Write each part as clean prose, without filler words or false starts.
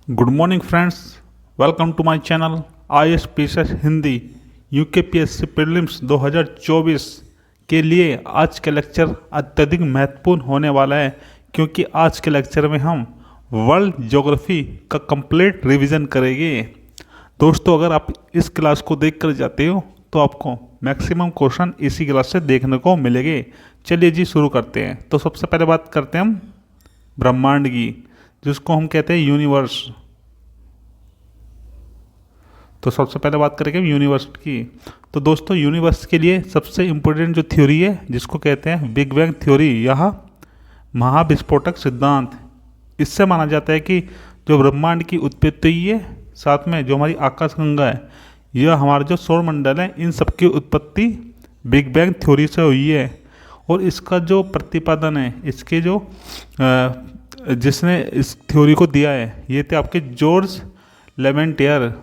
Good morning friends, welcome to my channel ISPSS Hindi UKPSC prelims 2024 के लिए आज का लेक्चर अत्यधिक महत्वपूर्ण होने वाला है, क्योंकि आज के लेक्चर में हम वर्ल्ड ज्योग्राफी का कंप्लीट रिवीजन करेंगे। दोस्तों, अगर आप इस क्लास को देख कर जाते हो तो आपको मैक्सिमम क्वेश्चन इसी क्लास से देखने को मिलेंगे। चलिए जी, शुरू करते हैं। तो सबसे पहले बात करते हैं हम ब्रह्मांड की, जिसको हम कहते हैं यूनिवर्स। तो सबसे पहले बात करेंगे यूनिवर्स की। तो दोस्तों, यूनिवर्स के लिए सबसे इम्पोर्टेंट जो थ्योरी है, जिसको कहते हैं बिग बैंग थ्योरी या महाविस्फोटक सिद्धांत, इससे माना जाता है कि जो ब्रह्मांड की उत्पत्ति हुई है, साथ में जो हमारी आकाशगंगा है, यह हमारा जो सौरमंडल है, इन सब की उत्पत्ति बिग बैंग थ्योरी से हुई है। और इसका जो प्रतिपादन है, इसके जो जिसने इस थ्योरी को दिया है, ये थे आपके जॉर्ज लेमेंटियर।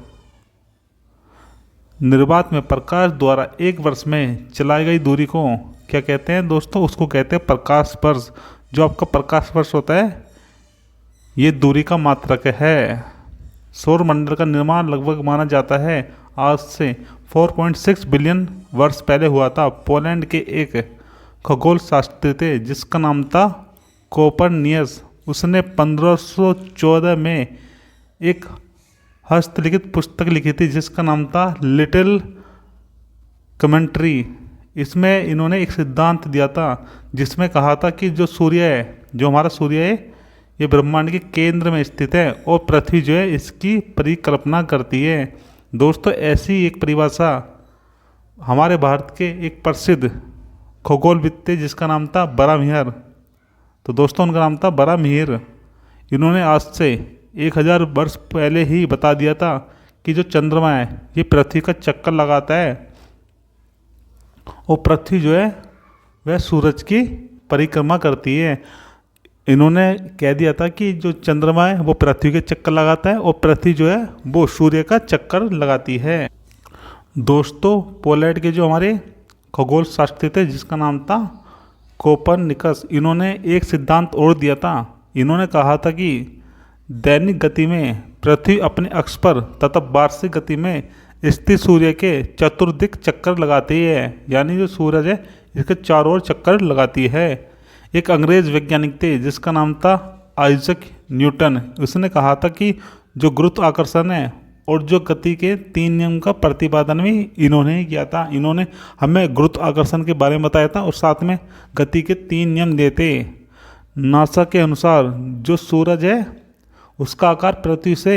निर्वात में प्रकाश द्वारा एक वर्ष में चलाई गई दूरी को क्या कहते हैं दोस्तों? उसको कहते हैं प्रकाश वर्ष। जो आपका प्रकाश वर्ष होता है, ये दूरी का मात्रक है। सौरमंडल का निर्माण लगभग माना जाता है आज से 4.6 बिलियन वर्ष पहले हुआ था। पोलैंड के एक खगोल शास्त्री थे जिसका नाम था कोपरनिकस। उसने 1514 में एक हस्तलिखित पुस्तक लिखी थी जिसका नाम था लिटिल कमेंट्री। इसमें इन्होंने एक सिद्धांत दिया था, जिसमें कहा था कि जो सूर्य है, जो हमारा सूर्य है, ये ब्रह्मांड के केंद्र में स्थित है और पृथ्वी जो है इसकी परिकल्पना करती है। दोस्तों, ऐसी एक परिभाषा हमारे भारत के एक प्रसिद्ध खगोलविद थे जिसका नाम था बराहमिहिर। तो दोस्तों, उनका नाम था बराहमिहिर। इन्होंने आज से 1000 वर्ष पहले ही बता दिया था कि जो चंद्रमा है, ये पृथ्वी का चक्कर लगाता है और पृथ्वी जो है वह सूरज की परिक्रमा करती है। इन्होंने कह दिया था कि जो चंद्रमा है वो पृथ्वी के चक्कर लगाता है और पृथ्वी जो है वो सूर्य का चक्कर लगाती है। दोस्तों, पोलैंड के जो हमारे खगोल शास्त्री थे जिसका नाम था कोपरनिकस, इन्होंने एक सिद्धांत और दिया था। इन्होंने कहा था कि दैनिक गति में पृथ्वी अपने अक्ष पर तथा वार्षिक गति में स्थित सूर्य के चतुर्दिक चक्कर लगाती है, यानी जो सूरज है इसके चारों ओर चक्कर लगाती है। एक अंग्रेज वैज्ञानिक थे जिसका नाम था आइजक न्यूटन। उसने कहा था कि जो गुरुत्वाकर्षण है और जो गति के 3 नियम का प्रतिपादन भी इन्होंने ही किया था। इन्होंने हमें गुरुत्वाकर्षण के बारे में बताया था और साथ में गति के 3 नियम दिए थे। नासा के अनुसार जो सूरज है उसका आकार पृथ्वी से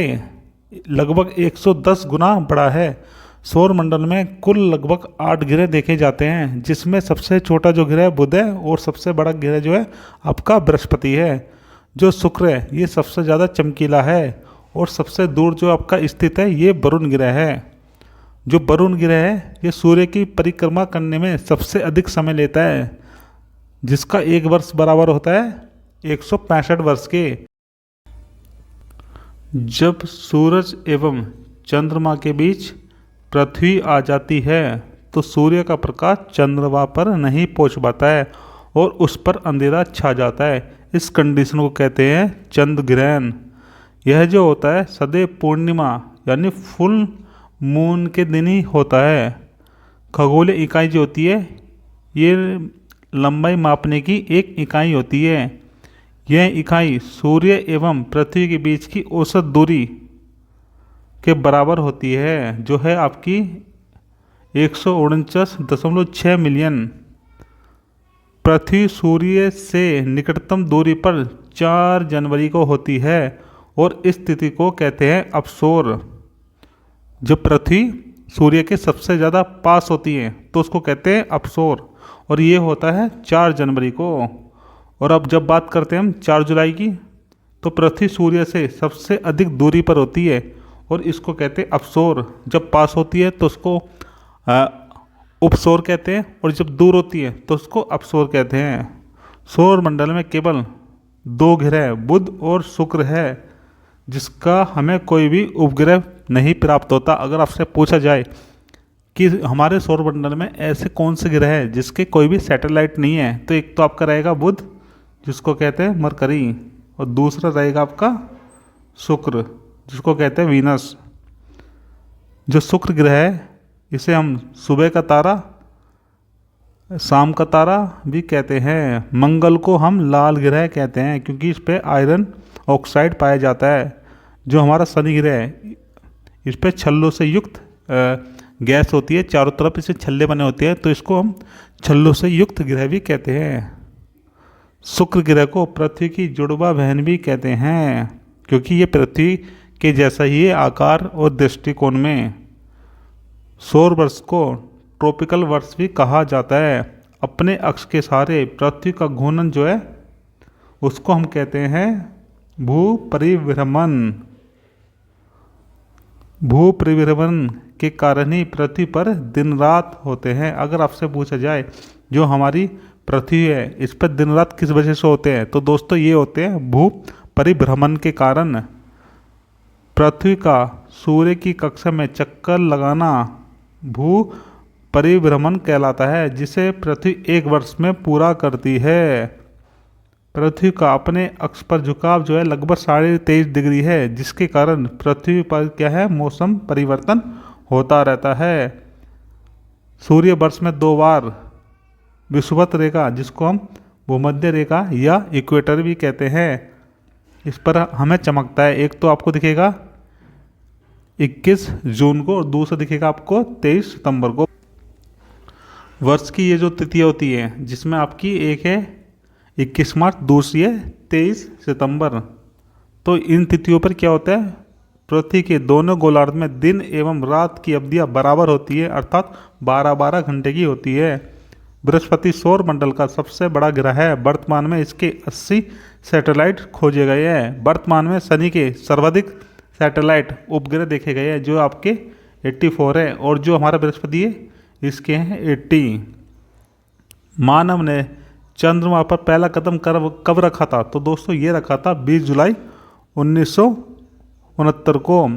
लगभग 110 गुना बड़ा है। सौरमंडल में कुल लगभग 8 ग्रह देखे जाते हैं, जिसमें सबसे छोटा जो ग्रह बुध है और सबसे बड़ा ग्रह जो है आपका बृहस्पति है। जो शुक्र है ये सबसे ज़्यादा चमकीला है और सबसे दूर जो आपका स्थित है ये वरुण ग्रह है। जो वरुण ग्रह है ये सूर्य की परिक्रमा करने में सबसे अधिक समय लेता है, जिसका एक वर्ष बराबर होता है 165 वर्ष के। जब सूरज एवं चंद्रमा के बीच पृथ्वी आ जाती है तो सूर्य का प्रकाश चंद्रमा पर नहीं पहुंच पाता है और उस पर अंधेरा छा जाता है। इस कंडीशन को कहते हैं चंद्र ग्रहण। यह जो होता है सदैव पूर्णिमा यानी फुल मून के दिन ही होता है। खगोलीय इकाई जो होती है ये लंबाई मापने की एक इकाई होती है। यह इकाई सूर्य एवं पृथ्वी के बीच की औसत दूरी के बराबर होती है, जो है आपकी 149.6 मिलियन। पृथ्वी सूर्य से निकटतम दूरी पर 4 जनवरी को होती है और इस तिथि को कहते हैं अपसोर। जब पृथ्वी सूर्य के सबसे ज़्यादा पास होती है तो उसको कहते हैं अपसोर, और ये होता है 4 जनवरी को। और अब जब बात करते हैं हम 4 जुलाई की, तो पृथ्वी सूर्य से सबसे अधिक दूरी पर होती है और इसको कहते हैं अपसोर। जब पास होती है तो उसको उपसोर कहते हैं और जब दूर होती है तो उसको अपसोर कहते हैं। सौरमंडल में केवल 2 ग्रह बुध और शुक्र है, जिसका हमें कोई भी उपग्रह नहीं प्राप्त होता। अगर आपसे पूछा जाए कि हमारे सौरमंडल में ऐसे कौन से ग्रह हैं जिसके कोई भी सैटेलाइट नहीं है, तो एक तो आपका रहेगा बुध, जिसको कहते हैं मरकरी, और दूसरा रहेगा आपका शुक्र। जिसको कहते हैं वीनस। जो शुक्र ग्रह है इसे हम सुबह का तारा, शाम का तारा भी कहते हैं। मंगल को हम लाल ग्रह कहते हैं क्योंकि इस पे आयरन ऑक्साइड पाया जाता है। जो हमारा शनि ग्रह है इस पे छल्लों से युक्त गैस होती है, चारों तरफ इसे छल्ले बने होते हैं, तो इसको हम छल्लों से युक्त ग्रह भी कहते हैं। शुक्र ग्रह को पृथ्वी की जुड़वा बहन भी कहते हैं क्योंकि ये पृथ्वी के जैसा ही है आकार और दृष्टिकोण में। सौर वर्ष को ट्रॉपिकल वर्ष भी कहा जाता है। अपने अक्ष के सहारे पृथ्वी का घूर्णन जो है उसको हम कहते हैं भू परिभ्रमण। भू परिभ्रमण के कारण ही पृथ्वी पर दिन रात होते हैं। अगर आपसे पूछा जाए जो हमारी पृथ्वी है इस पर दिन रात किस वजह से होते हैं, तो दोस्तों ये होते हैं भू परिभ्रमण के कारण। पृथ्वी का सूर्य की कक्षा में चक्कर लगाना भू परिभ्रमण कहलाता है, जिसे पृथ्वी एक वर्ष में पूरा करती है। पृथ्वी का अपने अक्ष पर झुकाव जो है लगभग 23.5 डिग्री है, जिसके कारण पृथ्वी पर क्या है मौसम परिवर्तन होता रहता है। सूर्य वर्ष में 2 बार विषुवत रेखा, जिसको हम भूमध्य रेखा या इक्वेटर भी कहते हैं, इस पर हमें चमकता है। एक तो आपको दिखेगा 21 जून को और दूसरा दिखेगा आपको 23 सितंबर को। वर्ष की ये जो तिथियाँ होती है जिसमें आपकी एक है 21 मार्च, दूसरी है 23 सितंबर। तो इन तिथियों पर क्या होता है, पृथ्वी के दोनों गोलार्ध में दिन एवं रात की अवधियाँ बराबर होती है, अर्थात 12-12 घंटे की होती है। बृहस्पति सौर मंडल का सबसे बड़ा ग्रह है। वर्तमान में इसके 80 सैटेलाइट खोजे गए हैं। वर्तमान में शनि के सर्वाधिक सैटेलाइट उपग्रह देखे गए हैं जो आपके 84 है, और जो हमारा बृहस्पति है इसके हैं 80। मानव ने चंद्रमा पर पहला कदम कब रखा था, तो दोस्तों ये रखा था 20 जुलाई 1969 को।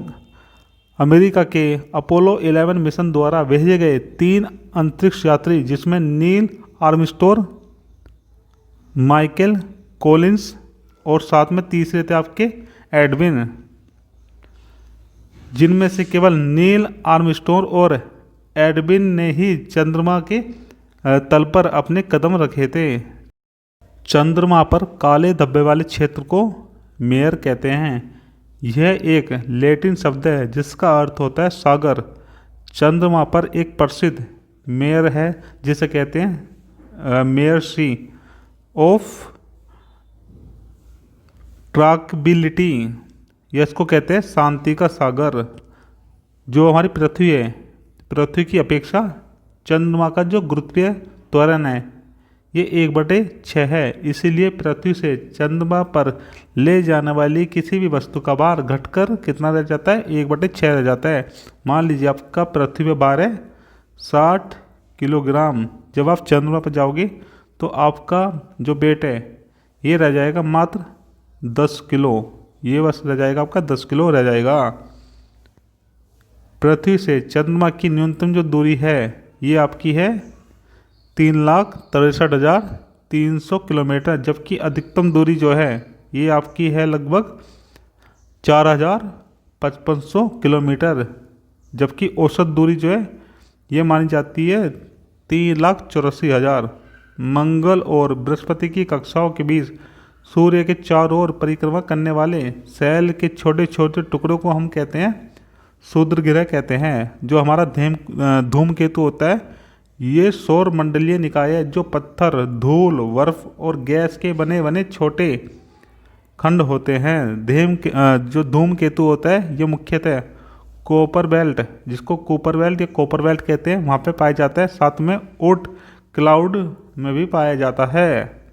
अमेरिका के अपोलो 11 मिशन द्वारा भेजे गए 3 अंतरिक्ष यात्री, जिसमें नील आर्मस्ट्रॉन्ग, माइकल कॉलिंस और साथ में तीसरे थे आपके एडविन, जिनमें से केवल नील आर्मस्ट्रॉन्ग और एडविन ने ही चंद्रमा के तल पर अपने कदम रखे थे। चंद्रमा पर काले धब्बे वाले क्षेत्र को मेयर कहते हैं। यह एक लैटिन शब्द है जिसका अर्थ होता है सागर। चंद्रमा पर एक प्रसिद्ध मेयर है जिसे कहते हैं मेयर सी ऑफ ट्रैंक्विलिटी, या इसको कहते हैं शांति का सागर। जो हमारी पृथ्वी है, पृथ्वी की अपेक्षा चंद्रमा का जो गुरुत्वीय त्वरण है ये 1/6 है। इसीलिए पृथ्वी से चंद्रमा पर ले जाने वाली किसी भी वस्तु का भार घटकर कितना रह जाता है, 1/6 रह जाता है। मान लीजिए आपका पृथ्वी पर भार है 60 किलोग्राम। जब आप चंद्रमा पर जाओगे तो आपका जो वेट है ये रह जाएगा मात्र 10 किलो। ये बस रह जाएगा आपका 10 किलो रह जाएगा। पृथ्वी से चंद्रमा की न्यूनतम जो दूरी है ये आपकी है 3,63,300 किलोमीटर, जबकि अधिकतम दूरी जो है ये आपकी है लगभग 4,5500 किलोमीटर, जबकि औसत दूरी जो है ये मानी जाती है 3,84,000। मंगल और बृहस्पति की कक्षाओं के बीच सूर्य के चारों ओर परिक्रमा करने वाले सेल के छोटे छोटे टुकड़ों को हम कहते हैं क्षुद्र ग्रह कहते हैं। जो हमारा धूमकेतु होता है ये सौर मंडलीय निकाय है जो पत्थर, धूल, बर्फ और गैस के बने बने छोटे खंड होते हैं। जो धूमकेतु होता है ये मुख्यतः कोपर बेल्ट, जिसको कूपर बेल्ट या कोपर बेल्ट कहते हैं, वहाँ पे पाया जाता है। साथ में ओट क्लाउड में भी पाया जाता है।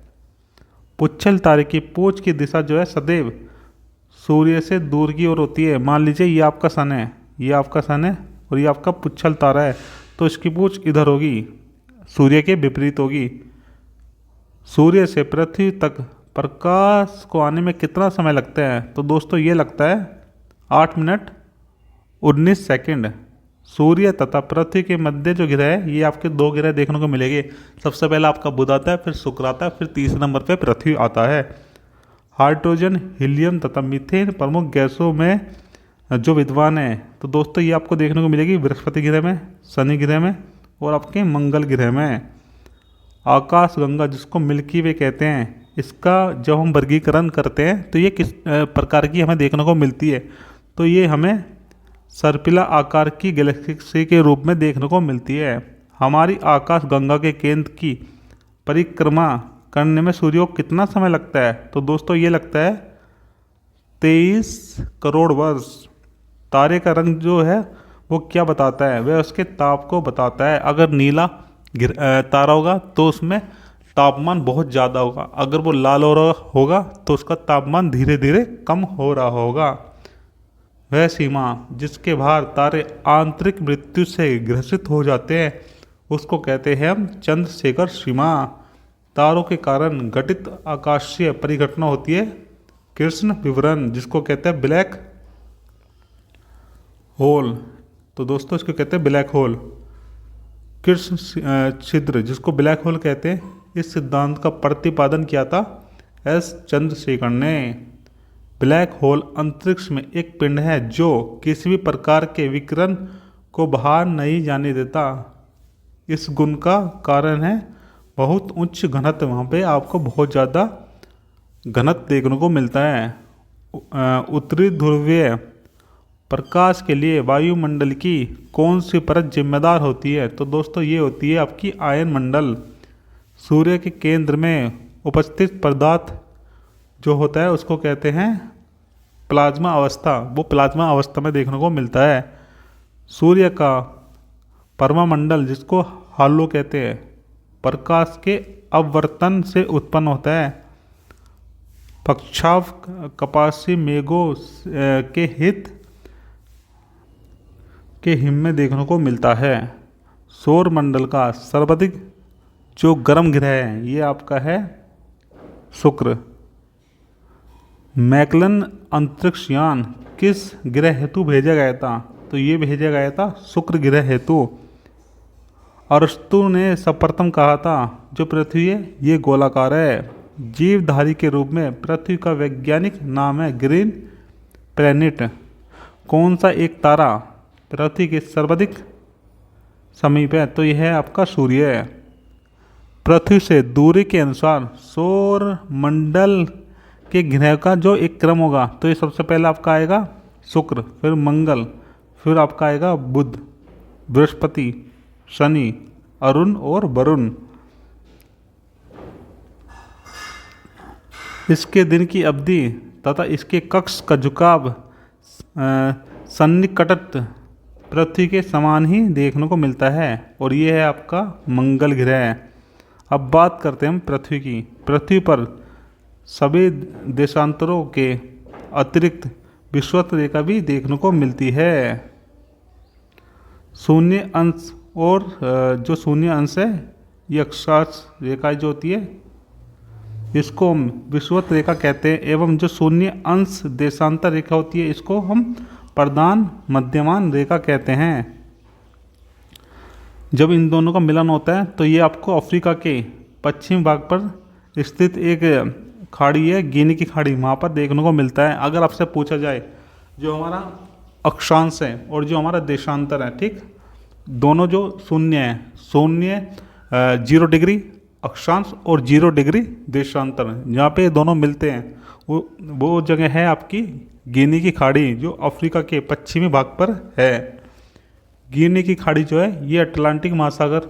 पुच्छल तारे की पूंछ की दिशा जो है सदैव सूर्य से दूर की ओर होती है। मान लीजिए ये आपका सन है, ये आपका सन है और ये आपका पुच्छल तारा है, तो इसकी पूंछ इधर होगी, सूर्य के विपरीत होगी। सूर्य से पृथ्वी तक प्रकाश को आने में कितना समय लगता है, तो दोस्तों ये लगता है 8 मिनट 19 सेकंड। सूर्य तथा पृथ्वी के मध्य जो ग्रह है ये आपके 2 ग्रह देखने को मिलेंगे। सबसे पहला आपका बुध आता है, फिर शुक्र आता है, फिर तीसरे नंबर पे पृथ्वी आता है। हाइड्रोजन, हीलियम तथा मीथेन प्रमुख गैसों में जो विद्वान है, तो दोस्तों ये आपको देखने को मिलेगी बृहस्पति ग्रह में, शनि ग्रह में और आपके मंगल ग्रह में। आकाश गंगा जिसको मिल्की वे कहते हैं, इसका जब हम वर्गीकरण करते हैं तो ये किस प्रकार की हमें देखने को मिलती है, तो ये हमें सर्पिला आकार की गैलेक्सी के रूप में देखने को मिलती है। हमारी आकाश गंगा के केंद्र की परिक्रमा करने में सूर्य को कितना समय लगता है, तो दोस्तों ये लगता है 23 करोड़ वर्ष। तारे का रंग जो है वो क्या बताता है, वह उसके ताप को बताता है। अगर नीला तारा होगा तो उसमें तापमान बहुत ज़्यादा होगा, अगर वो लाल हो रहा होगा तो उसका तापमान धीरे धीरे कम हो रहा होगा। वह सीमा जिसके बाहर तारे आंतरिक मृत्यु से ग्रसित हो जाते हैं उसको कहते हैं हम चंद्रशेखर सीमा। तारों के कारण घटित आकाशीय परिघटना होती है कृष्ण विवरण, जिसको कहते हैं ब्लैक होल। तो दोस्तों इसको कहते हैं ब्लैक होल। कृष्ण छिद्र जिसको ब्लैक होल कहते हैं, इस सिद्धांत का प्रतिपादन किया था एस चंद्रशेखर ने। ब्लैक होल अंतरिक्ष में एक पिंड है जो किसी भी प्रकार के विकिरण को बाहर नहीं जाने देता। इस गुण का कारण है बहुत उच्च घनत्व, वहाँ पे आपको बहुत ज़्यादा घनत्व देखने को मिलता है। उत्तरी ध्रुवीय प्रकाश के लिए वायुमंडल की कौन सी परत जिम्मेदार होती है, तो दोस्तों ये होती है आपकी आयन मंडल। सूर्य के केंद्र में उपस्थित पदार्थ जो होता है उसको कहते हैं प्लाज्मा अवस्था, वो प्लाज्मा अवस्था में देखने को मिलता है। सूर्य का परमामंडल जिसको हालो कहते हैं, प्रकाश के अपवर्तन से उत्पन्न होता है। पक्षाव कपासी मेघों के हित के हिम में देखने को मिलता है। सौर मंडल का सर्वाधिक जो गर्म ग्रह है ये आपका है शुक्र। मैकलन अंतरिक्ष यान किस ग्रह हेतु भेजा गया था, तो ये भेजा गया था शुक्र ग्रह हेतु। अरस्तु ने सर्वप्रथम कहा था जो पृथ्वी है ये गोलाकार है। जीवधारी के रूप में पृथ्वी का वैज्ञानिक नाम है ग्रीन प्लैनेट। कौन सा एक तारा पृथ्वी के सर्वाधिक समीप है, तो यह है आपका सूर्य है। पृथ्वी से दूरी के अनुसार सौर मंडल के ग्रह का जो एक क्रम होगा, तो ये सबसे पहले आपका आएगा शुक्र, फिर मंगल, फिर आपका आएगा बुध, बृहस्पति, शनि, अरुण और वरुण। इसके दिन की अवधि तथा इसके कक्ष का झुकाव सन्निकटस्थ पृथ्वी के समान ही देखने को मिलता है, और ये है आपका मंगल ग्रह। अब बात करते हैं हम पृथ्वी की। पृथ्वी पर सभी देशांतरों के अतिरिक्त विषुवत रेखा भी देखने को मिलती है। शून्य अंश और जो शून्य अंश है ये अक्षांश रेखा जो होती है इसको हम विषुवत रेखा कहते हैं, एवं जो शून्य अंश देशांतर रेखा होती है इसको हम प्रधान मध्यमान रेखा कहते हैं। जब इन दोनों का मिलन होता है तो ये आपको अफ्रीका के पश्चिमी भाग पर स्थित एक खाड़ी है, गिनी की खाड़ी, वहाँ पर देखने को मिलता है। अगर आपसे पूछा जाए जो हमारा अक्षांश है और जो हमारा देशांतर है, ठीक, दोनों जो शून्य है, शून्य 0 डिग्री अक्षांश और 0 डिग्री देशांतर, जहाँ पे दोनों मिलते हैं वो जगह है आपकी गिनी की खाड़ी जो अफ्रीका के पश्चिमी भाग पर है। गिनी की खाड़ी जो है ये अटलांटिक महासागर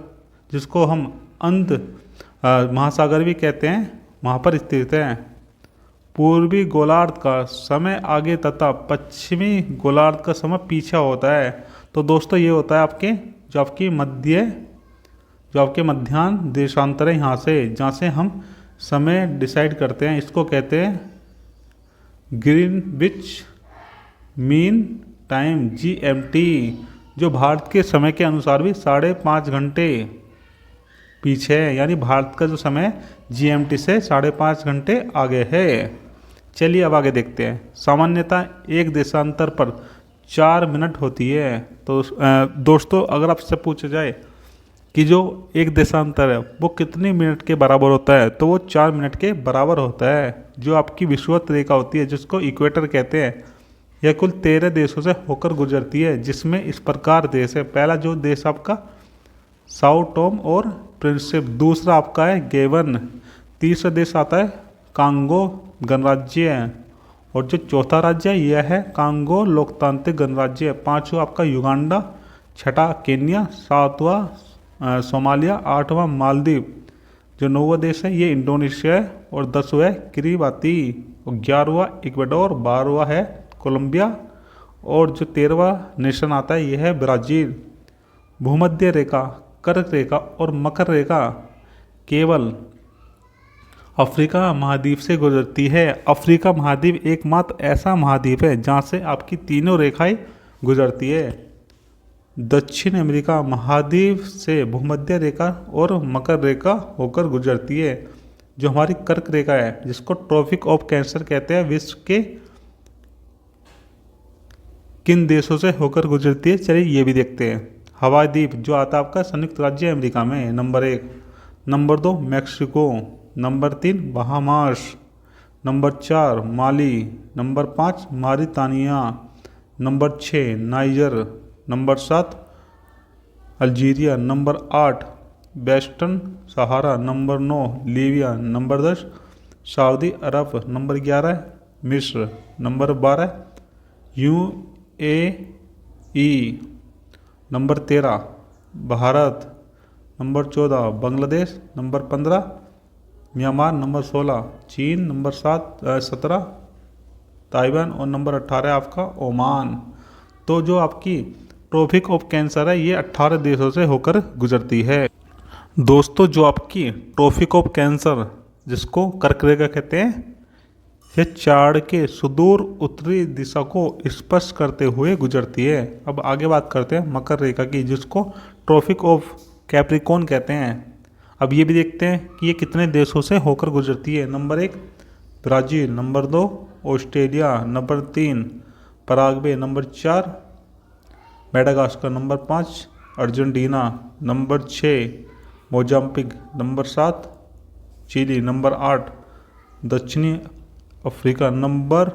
जिसको हम अंध महासागर भी कहते हैं वहाँ पर स्थित है। पूर्वी गोलार्ध का समय आगे तथा पश्चिमी गोलार्ध का समय पीछे होता है। तो दोस्तों ये होता है आपके जो आपके मध्याह्न देशांतर है, यहाँ से जहाँ से हम समय डिसाइड करते हैं इसको कहते हैं ग्रीनविच मीन टाइम GMT, जो भारत के समय के अनुसार भी 5.5 घंटे पीछे है, यानी भारत का जो समय GMT से 5.5 घंटे आगे है। चलिए अब आगे देखते हैं। सामान्यतः एक देशांतर पर 4 मिनट होती है। तो दोस्तों अगर आपसे पूछा जाए कि जो एक देशांतर है वो कितने मिनट के बराबर होता है, तो वो 4 मिनट के बराबर होता है। जो आपकी विषुवत रेखा होती है जिसको इक्वेटर कहते हैं, यह कुल 13 देशों से होकर गुजरती है, जिसमें इस प्रकार देश है। पहला जो देश आपका साओ टोम और प्रिंसिप, दूसरा आपका है गेवन, तीसरा देश आता है कांगो गणराज्य, और जो चौथा राज्य है यह है कांगो लोकतांत्रिक गणराज्य, पांचवा आपका युगांडा, छठा केन्या, सातवां सोमालिया, आठवां मालदीव, जो नौवां देश है ये इंडोनेशिया है, और 10वां है किरीबाती, और 11वां इक्वेडोर, 12वां है कोलंबिया, और जो 13वां नेशन आता है यह है ब्राज़ील। भूमध्य रेखा, कर्क रेखा और मकर रेखा केवल अफ्रीका महाद्वीप से गुजरती है। अफ्रीका महाद्वीप एकमात्र ऐसा महाद्वीप है जहाँ से आपकी तीनों रेखाएं गुजरती है। दक्षिण अमेरिका महाद्वीप से भूमध्य रेखा और मकर रेखा होकर गुजरती है। जो हमारी कर्क रेखा है जिसको ट्रॉपिक ऑफ कैंसर कहते हैं, विश्व के किन देशों से होकर गुजरती है, चलिए ये भी देखते हैं। हवाई द्वीप जो आता है आपका संयुक्त राज्य अमेरिका में, number 1। Number 2 Mexico, number 3 Bahamas, number 4 Mali, number 5 Mauritania, number 6 Niger, number 7 Algeria, number 8 western Sahara, number 9 Libya, number 10 Saudi Arab, number 11 मिस्र, number 12 UAE, number 13 Bharat, number 14 Bangladesh, number 15 Myanmar, number 16 चीन, नंबर 17 ताइवान, और number 18 आपका Oman. तो जो आपकी tropic of cancer है ये 18 देशों से होकर गुजरती है। दोस्तों जो आपकी ट्रॉपिक ऑफ कैंसर जिसको कर्क रेखा कहते हैं, यह चार्ट के सुदूर उत्तरी दिशा को स्पर्श करते हुए गुजरती है। अब आगे बात करते हैं मकर रेखा की, जिसको ट्रॉपिक ऑफ कैप्रिकॉर्न कहते हैं। अब ये भी देखते हैं कि ये कितने देशों से होकर गुजरती है। Number 1 Brazil, number 2 Australia, number 3 Paraguay, number 4 Madagascar, number 5 Argentina, number 6 Mozambique, number 7 Chile, number 8 दक्षिणी अफ्रीका, नंबर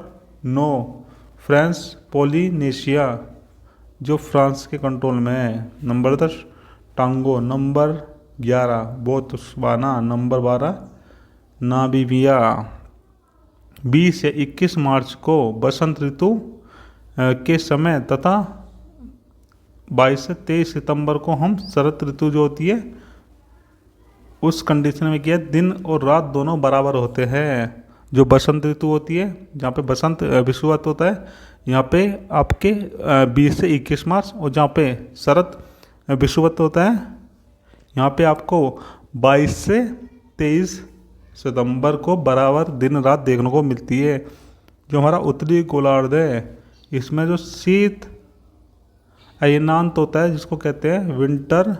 9 फ्रांस पोलिनेशिया जो फ्रांस के कंट्रोल में है, number 10 Tonga, number 11 Botswana, number 12 Namibia. 20 से 21 मार्च को बसंत ऋतु के समय तथा 22 से 23 सितंबर को हम शरद ऋतु जो होती है उस कंडीशन में किया दिन और रात दोनों बराबर होते हैं। जो बसंत ऋतु होती है जहाँ पे बसंत विषुवत होता है, यहाँ पे आपके 20 से 21 मार्च, और जहाँ पे शरद विषुवत होता है यहाँ पे आपको 22 से 23 सितंबर को बराबर दिन रात देखने को मिलती है। जो हमारा उत्तरी गोलार्ध है इसमें जो शीत अयनांत होता है जिसको कहते हैं विंटर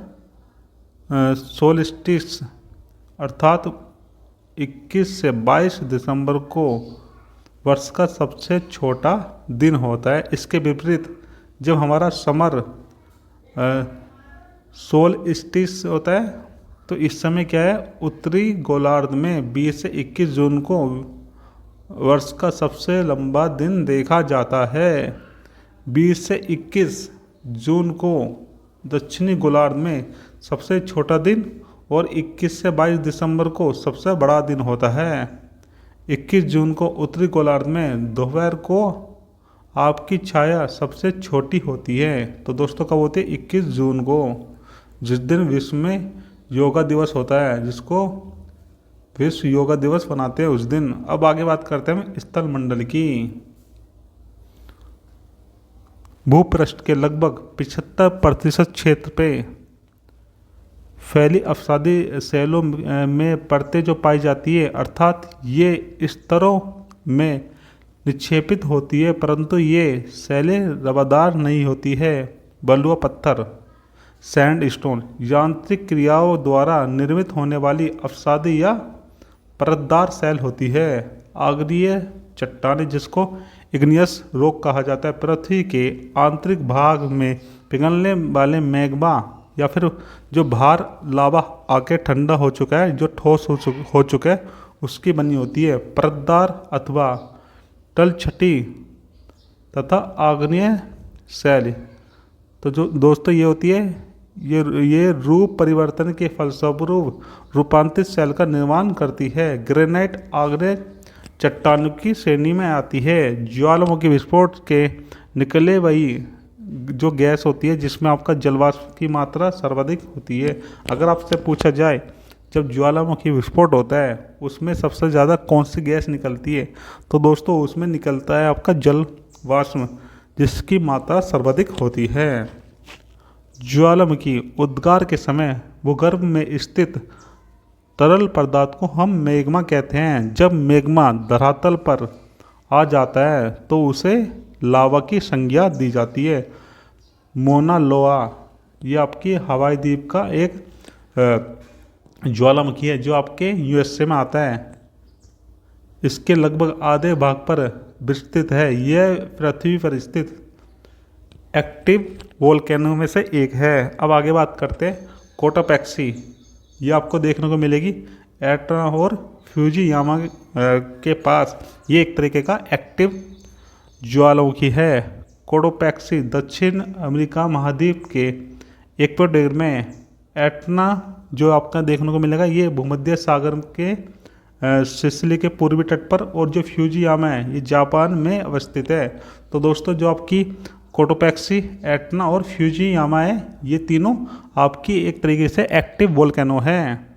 सोल्स्टिस, अर्थात 21 से 22 दिसंबर को वर्ष का सबसे छोटा दिन होता है। इसके विपरीत जब हमारा समर सोल्स्टिस होता है तो इस समय क्या है, उत्तरी गोलार्ध में 20 से 21 जून को वर्ष का सबसे लंबा दिन देखा जाता है। 20 से 21 जून को दक्षिणी गोलार्ध में सबसे छोटा दिन और 21 से 22 दिसंबर को सबसे बड़ा दिन होता है। 21 जून को उत्तरी गोलार्ध में दोपहर को आपकी छाया सबसे छोटी होती है। तो दोस्तों कब होती है, 21 जून को, जिस दिन विश्व में योगा दिवस होता है, जिसको विश्व योगा दिवस मनाते हैं उस दिन। अब आगे बात करते हैं स्थल मंडल की। भूपृष्ठ के लगभग 75% क्षेत्र पे फैली अवसादी शैलों में परतें जो पाई जाती है, अर्थात ये स्तरों में निक्षेपित होती है, परंतु ये शैलें रवादार नहीं होती है। बलुआ पत्थर सैंडस्टोन यांत्रिक क्रियाओं द्वारा निर्मित होने वाली अवसादी या परतदार शैल होती है। आग्नेय चट्टानें जिसको इग्नियस रॉक कहा जाता है, पृथ्वी के आंतरिक भाग में पिघलने वाले मैग्मा या फिर जो भार लावा आके ठंडा हो चुका है, जो ठोस हो चुका है, उसकी बनी होती है। परतदार अथवा तलछटी तथा आग्नेय शैल। तो जो दोस्तों ये होती है, ये रूप परिवर्तन के फलस्वरूप रूपांतरित शैल का निर्माण करती है। ग्रेनाइट आग्नेय चट्टानों की श्रेणी में आती है। ज्वालामुखी विस्फोट के निकले वही जो गैस होती है जिसमें आपका जलवाष्प की मात्रा सर्वाधिक होती है। अगर आपसे पूछा जाए जब ज्वालामुखी विस्फोट होता है उसमें सबसे ज़्यादा कौन सी गैस निकलती है, तो दोस्तों उसमें निकलता है आपका जल वाष्प, जिसकी मात्रा सर्वाधिक होती है। ज्वालामुखी उद्गार के समय भूगर्भ में स्थित तरल पदार्थ को हम मैग्मा कहते हैं। जब मैग्मा धरातल पर आ जाता है तो उसे लावा की संज्ञा दी जाती है। मोना लोआ ये आपकी हवाई द्वीप का एक ज्वालामुखी है जो आपके यूएसए में आता है। इसके लगभग आधे भाग पर विस्तृत है। यह पृथ्वी पर स्थित एक्टिव वोल्केनो में से एक है। अब आगे बात करते हैं कोटापेक्सी। ये आपको देखने को मिलेगी एटना और फ्यूजियामा के पास। ये एक तरीके का एक्टिव ज्वालामुखी है। कोटापेक्सी दक्षिण अमेरिका महाद्वीप के इक्वेडोर में एटना जो आपका देखने को मिलेगा ये भूमध्य सागर के सिसिली के पूर्वी तट पर, और जो फ्यूजियामा है ये जापान में अवस्थित है। तो दोस्तों जो आपकी कोटापेक्सी, एटना और फ्यूजियामा है ये तीनों आपकी एक तरीके से एक्टिव वोल्केनो है।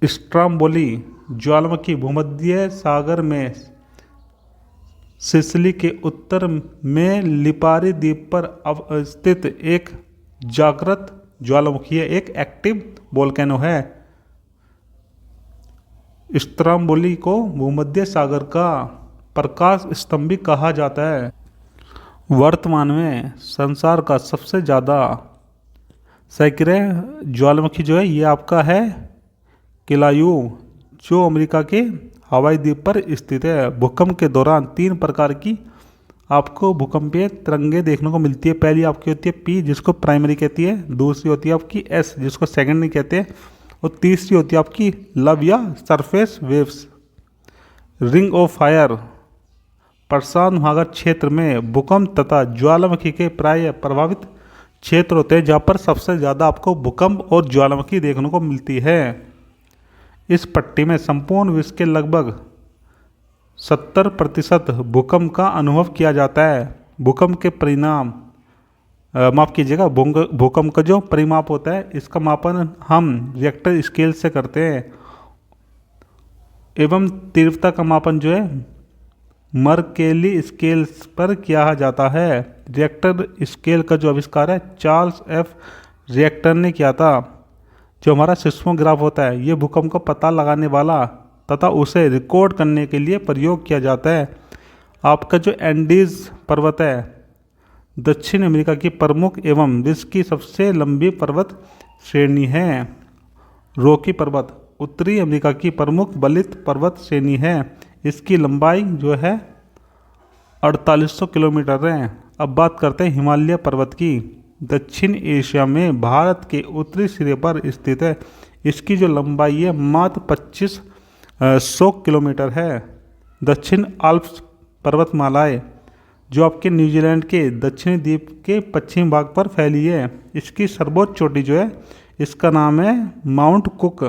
स्ट्रोम्बोली ज्वालामुखी भूमध्य सागर में सिसिली के उत्तर में लिपारी द्वीप पर स्थित एक जागृत ज्वालामुखी है, एक एक्टिव वोल्केनो है। स्ट्रोम्बोली को भूमध्य सागर का प्रकाश स्तंभ भी कहा जाता है। वर्तमान में संसार का सबसे ज़्यादा सक्रिय ज्वालामुखी जो है ये आपका है किलायू, जो अमेरिका के हवाई द्वीप पर स्थित है। भूकंप के दौरान 3 प्रकार की आपको भूकंपीय तरंगें देखने को मिलती है। पहली आपकी होती है पी जिसको प्राइमरी कहती है, दूसरी होती है आपकी एस जिसको सेकेंडरी कहते हैं, और तीसरी होती है आपकी लव या surface waves. Ring of fire प्रशांत महासागर क्षेत्र में भूकंप तथा ज्वालामुखी के प्राय प्रभावित क्षेत्र होते हैं जहाँ पर सबसे ज़्यादा आपको भूकंप और ज्वालामुखी देखने को मिलती है। इस पट्टी में संपूर्ण विश्व के लगभग 70% भूकंप का अनुभव किया जाता है। भूकंप के परिणाम माफ़ कीजिएगा, भूकंप का जो परिमाप होता है इसका मापन हम रिएक्टर स्केल से करते हैं, एवं तीव्रता का मापन जो है मर्केली स्केल पर किया जाता है। रिएक्टर स्केल का जो आविष्कार है चार्ल्स एफ रिएक्टर ने किया था। जो हमारा सिस्मोग्राफ होता है ये भूकंप का पता लगाने वाला तथा उसे रिकॉर्ड करने के लिए प्रयोग किया जाता है। आपका जो एंडीज पर्वत है दक्षिण अमेरिका की प्रमुख एवं विश्व की सबसे लंबी पर्वत श्रेणी है। रॉकी पर्वत उत्तरी अमेरिका की प्रमुख बलित पर्वत श्रेणी है। इसकी लंबाई जो है 4800 किलोमीटर है। अब बात करते हैं हिमालय पर्वत की। दक्षिण एशिया में भारत के उत्तरी सिरे पर स्थित है। इसकी जो लंबाई है मात्र 2500 किलोमीटर है। दक्षिण आल्प्स पर्वतमालाएं जो आपके न्यूजीलैंड के दक्षिणी द्वीप के पश्चिमी भाग पर फैली है। इसकी सर्वोच्च चोटी जो है इसका नाम है माउंट कुक।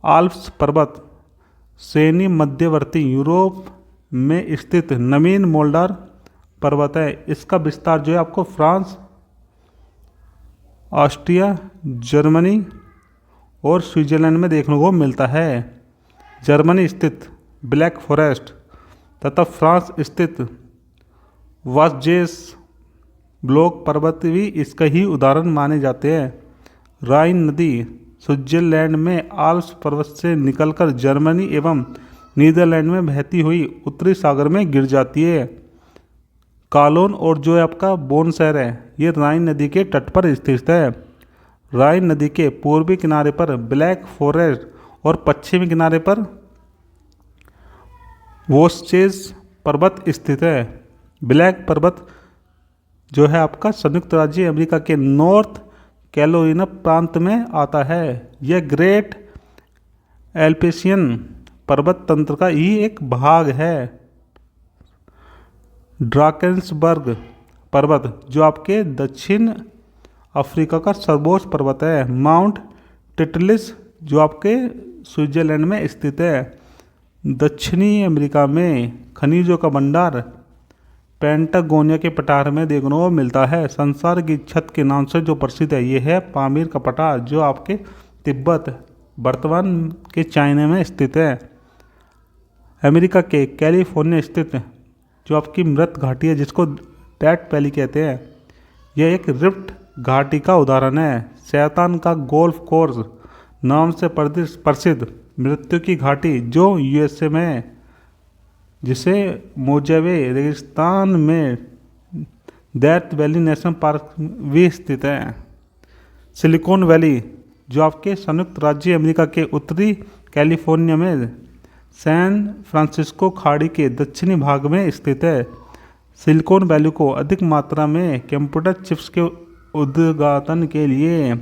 आल्प्स पर्वत श्रेणी मध्यवर्ती यूरोप में स्थित नवीन मोल्डार पर्वत है। इसका विस्तार जो है आपको फ्रांस, ऑस्ट्रिया, जर्मनी और स्विट्जरलैंड में देखने को मिलता है। जर्मनी स्थित ब्लैक फॉरेस्ट तथा फ्रांस स्थित वास्जेस ब्लॉक पर्वत भी इसका ही उदाहरण माने जाते हैं। राइन नदी स्विट्जरलैंड में आल्प्स पर्वत से निकलकर जर्मनी एवं नीदरलैंड में बहती हुई उत्तरी सागर में गिर जाती है। कालोन और जो है आपका बोन शहर है ये राइन नदी के तट पर स्थित है। राइन नदी के पूर्वी किनारे पर ब्लैक फॉरेस्ट और पश्चिमी किनारे पर वोस्चेज पर्वत स्थित है। ब्लैक पर्वत जो है आपका संयुक्त राज्य अमेरिका के नॉर्थ कैरोलिना प्रांत में आता है। यह ग्रेट एल्पेशियन पर्वत तंत्र का ही एक भाग है। ड्राकेंसबर्ग पर्वत जो आपके दक्षिण अफ्रीका का सर्वोच्च पर्वत है। माउंट टिटलिस जो आपके स्विट्जरलैंड में स्थित है। दक्षिणी अमेरिका में खनिजों का भंडार पेंटागोनिया के पठार में देखने को मिलता है। संसार की छत के नाम से जो प्रसिद्ध है ये है पामीर का पठार जो आपके तिब्बत वर्तमान के चाइना में स्थित है। अमेरिका के कैलिफोर्निया स्थित जो आपकी मृत घाटी है जिसको डेथ वैली कहते हैं, यह एक रिफ्ट घाटी का उदाहरण है। शैतान का गोल्फ कोर्स नाम से प्रसिद्ध मृत्यु की घाटी जो यूएसए में जिसे मोजावे रेगिस्तान में डेथ वैली नेशनल पार्क भी स्थित है। सिलिकॉन वैली जो आपके संयुक्त राज्य अमेरिका के उत्तरी कैलिफोर्निया में सैन फ्रांसिस्को खाड़ी के दक्षिणी भाग में स्थित है। सिलिकॉन वैली को अधिक मात्रा में कंप्यूटर चिप्स के उद्घाटन के लिए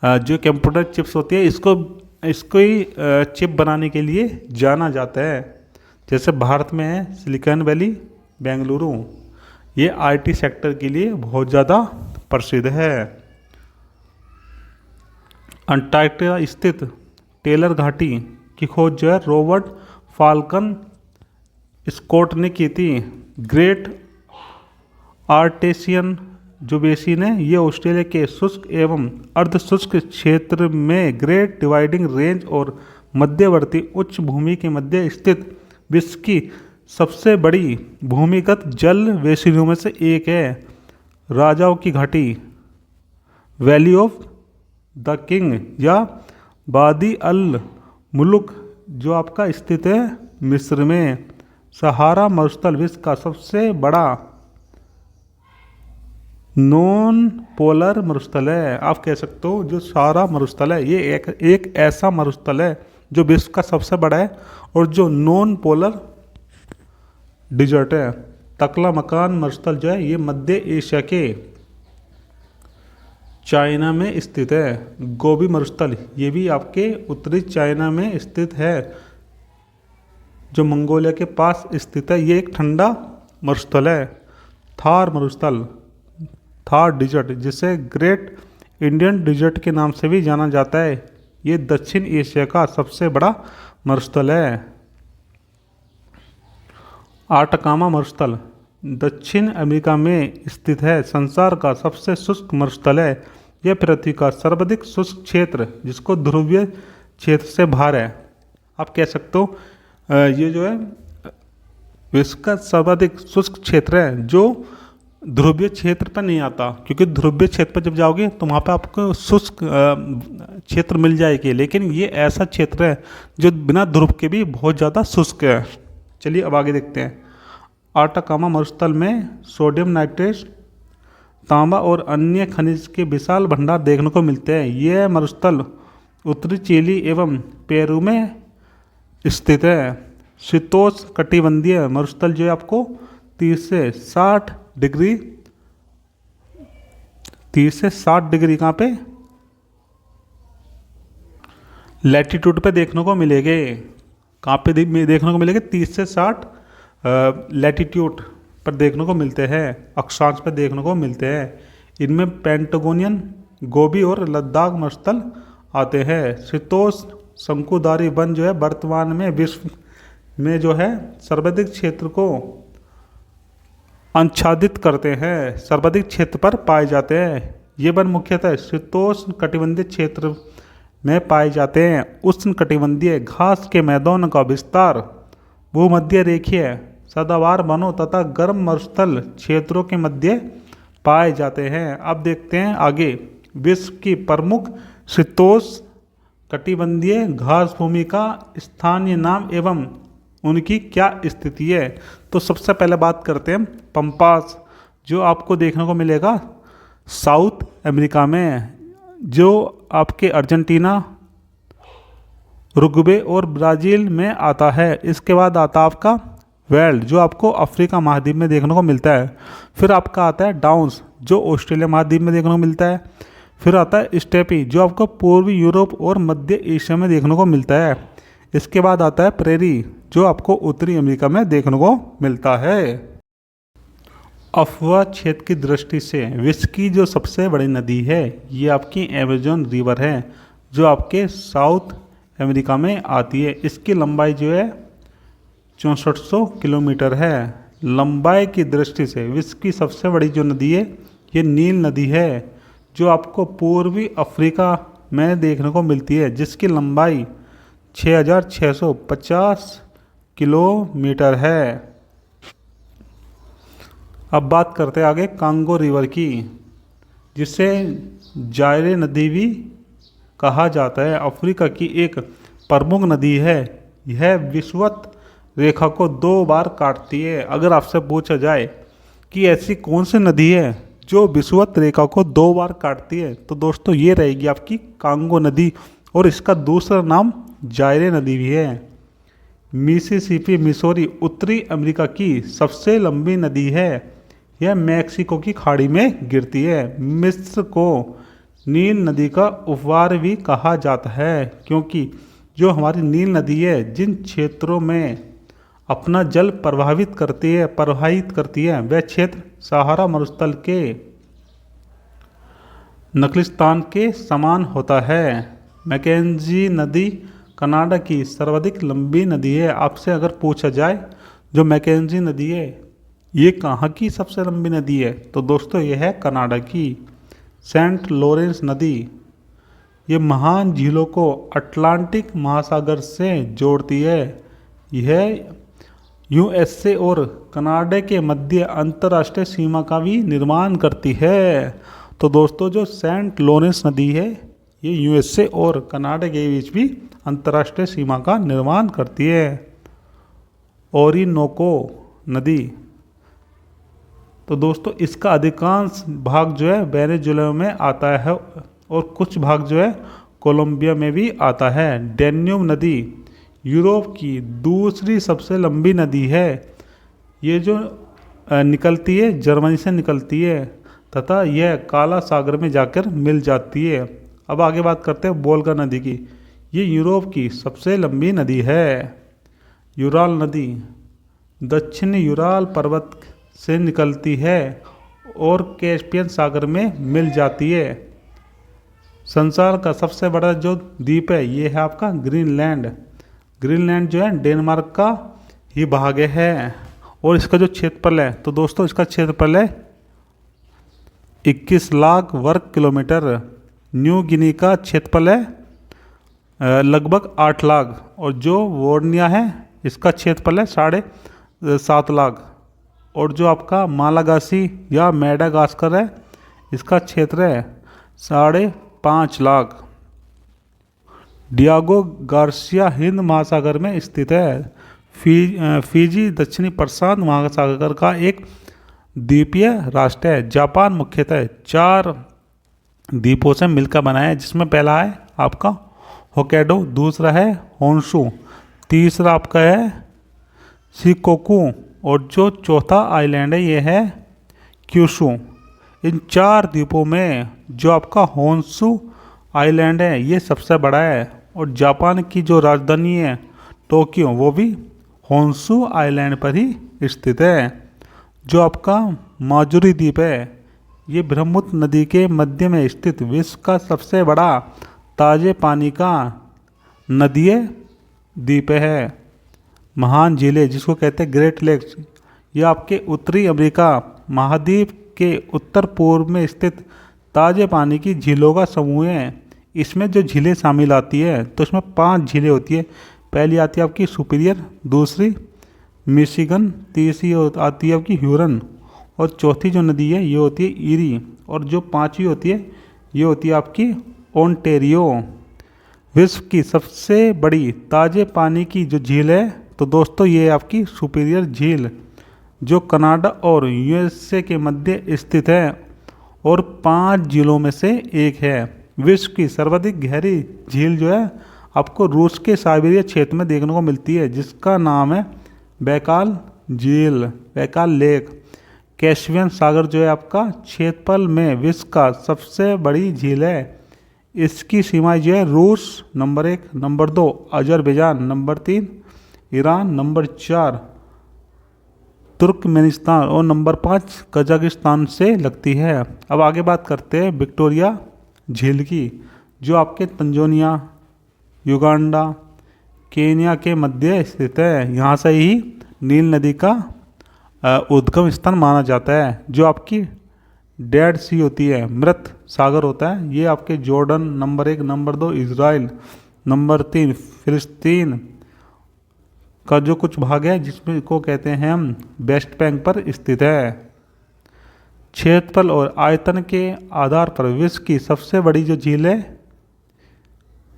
जो कंप्यूटर चिप्स होती है इसको ही चिप बनाने के लिए जाना जाता है। जैसे भारत में है सिलिकॉन वैली बेंगलुरु, ये आईटी सेक्टर के लिए बहुत ज़्यादा प्रसिद्ध है। अंटार्कटिका स्थित टेलर घाटी की खोज जो है रॉबर्ट फाल्कन स्कॉट ने की थी। ग्रेट आर्टेशियन जो बेसिन है ये ऑस्ट्रेलिया के शुष्क एवं अर्ध शुष्क क्षेत्र में ग्रेट डिवाइडिंग रेंज और मध्यवर्ती उच्च भूमि के मध्य स्थित विश्व की सबसे बड़ी भूमिगत जल बेसिनों में से एक है। राजाओं की घाटी वैली ऑफ द किंग या वादी अल मुल्क जो आपका स्थित है मिस्र में। सहारा मरुस्थल विश्व का सबसे बड़ा नॉन पोलर मरुस्थल है। आप कह सकते हो जो सहारा मरुस्थल है ये एक ऐसा मरुस्थल है जो विश्व का सबसे बड़ा है और जो नॉन पोलर डिजर्ट है। तकला मकान मरुस्थल जो है ये मध्य एशिया के चाइना में स्थित है। गोबी मरुस्थल ये भी आपके उत्तरी चाइना में स्थित है जो मंगोलिया के पास स्थित है। ये एक ठंडा मरुस्थल है। थार मरुस्थल थार डिजर्ट जिसे ग्रेट इंडियन डिजर्ट के नाम से भी जाना जाता है, ये दक्षिण एशिया का सबसे बड़ा मरुस्थल है। आटकामा मरुस्थल दक्षिण अमेरिका में स्थित है। संसार का सबसे शुष्क मरुस्थल है। यह पृथ्वी का सर्वाधिक शुष्क क्षेत्र जिसको ध्रुवीय क्षेत्र से बाहर है। आप कह सकते हो ये जो है विश्व का सर्वाधिक शुष्क क्षेत्र है जो ध्रुवीय क्षेत्र पर नहीं आता, क्योंकि ध्रुवीय क्षेत्र पर जब जाओगे तो वहाँ पे आपको शुष्क क्षेत्र मिल जाएगी, लेकिन ये ऐसा क्षेत्र है जो बिना ध्रुव के भी बहुत ज़्यादा शुष्क है। चलिए अब आगे देखते हैं। आटाकामा मरुस्थल में सोडियम नाइट्रेट, तांबा और अन्य खनिज के विशाल भंडार देखने को मिलते हैं। यह मरुस्थल उत्तरी चिली एवं पेरू में स्थित है। शीतोष्ण कटिबंधीय मरुस्थल जो है आपको 30 से 60 डिग्री कहाँ पे लैटिट्यूड पे देखने को मिलेंगे। कहाँ पे देखने को मिलेंगे 30 से 60 लैटिट्यूड पर देखने को मिलते हैं, अक्षांश पर देखने को मिलते हैं। इनमें पेंटागोनियन, गोबी और लद्दाख मरुस्थल आते हैं। शीतोष्ण शंकुधारी वन जो है वर्तमान में विश्व में जो है सर्वाधिक क्षेत्र को आच्छादित करते हैं, सर्वाधिक क्षेत्र पर पाए जाते हैं। ये वन मुख्यतः शीतोष्ण कटिबंधीय क्षेत्र में पाए जाते हैं। उष्ण कटिबंधीय घास के मैदानों का विस्तार, भूमध्य रेखीय सदाबहार वनों तथा गर्म मरुस्थल क्षेत्रों के मध्य पाए जाते हैं। अब देखते हैं आगे विश्व की प्रमुख शीतोष्ण कटिबंधीय घास भूमि का स्थानीय नाम एवं उनकी क्या स्थिति है। तो सबसे पहले बात करते हैं पंपास, जो आपको देखने को मिलेगा साउथ अमेरिका में, जो आपके अर्जेंटीना, उरुग्वे और ब्राज़ील में आता है। इसके बाद आता है आपका वेल्ड जो आपको अफ्रीका महाद्वीप में देखने को मिलता है। फिर आपका आता है डाउन्स जो ऑस्ट्रेलिया महाद्वीप में देखने को मिलता है। फिर आता है स्टेपी जो आपको पूर्वी यूरोप और मध्य एशिया में देखने को मिलता है। इसके बाद आता है प्रेरी जो आपको उत्तरी अमेरिका में देखने को मिलता है। अफवाह क्षेत्र की दृष्टि से विश्व की जो सबसे बड़ी नदी है ये आपकी अमेजन रिवर है, जो आपके साउथ अमेरिका में आती है। इसकी लंबाई जो है 6400 किलोमीटर है। लंबाई की दृष्टि से विश्व की सबसे बड़ी जो नदी है ये नील नदी है, जो आपको पूर्वी अफ्रीका में देखने को मिलती है, जिसकी लंबाई 6650 किलोमीटर है। अब बात करते हैं आगे कांगो रिवर की, जिसे जायरे नदी भी कहा जाता है। अफ्रीका की एक प्रमुख नदी है। यह विषुवत रेखा को 2 बार काटती है। अगर आपसे पूछा जाए कि ऐसी कौन सी नदी है जो विषुवत रेखा को 2 बार काटती है, तो दोस्तों ये रहेगी आपकी कांगो नदी, और इसका दूसरा नाम जायरे नदी भी है। मिसिसिपी मिसौरी उत्तरी अमेरिका की सबसे लंबी नदी है। यह मैक्सिको की खाड़ी में गिरती है। मिस्र को नील नदी का उपवार भी कहा जाता है, क्योंकि जो हमारी नील नदी है जिन क्षेत्रों में अपना जल प्रवाहित करती है वह क्षेत्र सहारा मरुस्थल के नखलिस्तान के समान होता है। मैकेंजी नदी कनाडा की सर्वाधिक लंबी नदी है। आपसे अगर पूछा जाए जो मैकेंजी नदी है ये कहाँ की सबसे लंबी नदी है, तो दोस्तों यह है कनाडा की सेंट लॉरेंस नदी। ये महान झीलों को अटलांटिक महासागर से जोड़ती है। यह यूएसए और कनाडा के मध्य अंतर्राष्ट्रीय सीमा का भी निर्माण करती है। तो दोस्तों जो सेंट लॉरेंस नदी है ये यूएसए और कनाडा के बीच भी अंतर्राष्ट्रीय सीमा का निर्माण करती है। ओरिनोको नदी, तो दोस्तों इसका अधिकांश भाग जो है वेनेजुएला में आता है और कुछ भाग जो है कोलंबिया में भी आता है। डेन्यूब नदी यूरोप की दूसरी सबसे लंबी नदी है। ये जो निकलती है जर्मनी से निकलती है तथा यह काला सागर में जाकर मिल जाती है। अब आगे बात करते हैं वोल्गा नदी की। ये यूरोप की सबसे लंबी नदी है। यूराल नदी दक्षिणी यूराल पर्वत से निकलती है और कैस्पियन सागर में मिल जाती है। संसार का सबसे बड़ा जो द्वीप है ये है आपका ग्रीनलैंड। ग्रीनलैंड जो है डेनमार्क का ही भाग है और इसका जो क्षेत्रफल है, तो दोस्तों इसका क्षेत्रफल है 21 लाख वर्ग किलोमीटर। न्यू गिनी का क्षेत्रफल है लगभग 8 लाख और जो वोर्निया है इसका क्षेत्रफल है 7.5 लाख। और जो आपका मालागासी या मेडागास्कर है इसका क्षेत्र है 5.5 लाख। डियागो गार्सिया हिंद महासागर में स्थित है। फिजी दक्षिणी प्रशांत महासागर का एक द्वीपीय राष्ट्र है। जापान मुख्यतः 4 द्वीपों से मिलकर बना है, जिसमें पहला है आपका होक्काइडो, दूसरा है होन्शु, तीसरा आपका है शिकोकू और जो चौथा आइलैंड है ये है क्यूशु। इन 4 द्वीपों में जो आपका होन्शु आइलैंड है ये सबसे बड़ा है और जापान की जो राजधानी है टोक्यो वो भी होन्शु आइलैंड पर ही स्थित है। जो आपका माजुरी द्वीप है ये ब्रह्मपुत्र नदी के मध्य में स्थित विश्व का सबसे बड़ा ताजे पानी का नदीय द्वीप है। महान झीलें जिसको कहते हैं ग्रेट लेक्स, ये आपके उत्तरी अमेरिका महाद्वीप के उत्तर पूर्व में स्थित ताजे पानी की झीलों का समूह है। इसमें जो झीलें शामिल आती है तो इसमें 5 झीलें होती है। पहली आती है आपकी सुपीरियर, दूसरी मिशिगन, तीसरी आती है आपकी ह्यूरन और चौथी जो नदी है ये होती है ईरी और जो 5वीं होती है ये होती है आपकी ओंटेरियो। विश्व की सबसे बड़ी ताजे पानी की जो झील है तो दोस्तों ये आपकी सुपीरियर झील जो कनाडा और यूएसए के मध्य स्थित है और 5 झीलों में से एक है। विश्व की सर्वाधिक गहरी झील जो है आपको रूस के साइबेरिया क्षेत्र में देखने को मिलती है, जिसका नाम है बैकाल झील, बैकाल लेक। कैस्पियन सागर जो है आपका क्षेत्रफल में विश्व का सबसे बड़ी झील है। इसकी सीमाएं जो है रूस number 1, number 2 Azerbaijan, number 3 Iran, number 4 Turkmenistan और नंबर 5 कजाकिस्तान से लगती है। अब आगे बात करते हैं विक्टोरिया झील की, जो आपके तंजानिया, युगांडा, केन्या के मध्य स्थित है। यहाँ से ही नील नदी का उद्गम स्थान माना जाता है। जो आपकी डेड सी होती है, मृत सागर होता है, ये आपके Jordan number 1, number 2 Israel, number 3 फिलिस्तीन का जो कुछ भाग है जिसमें को कहते हैं हम वेस्ट बैंक पर स्थित है। क्षेत्रफल और आयतन के आधार पर विश्व की सबसे बड़ी जो झील है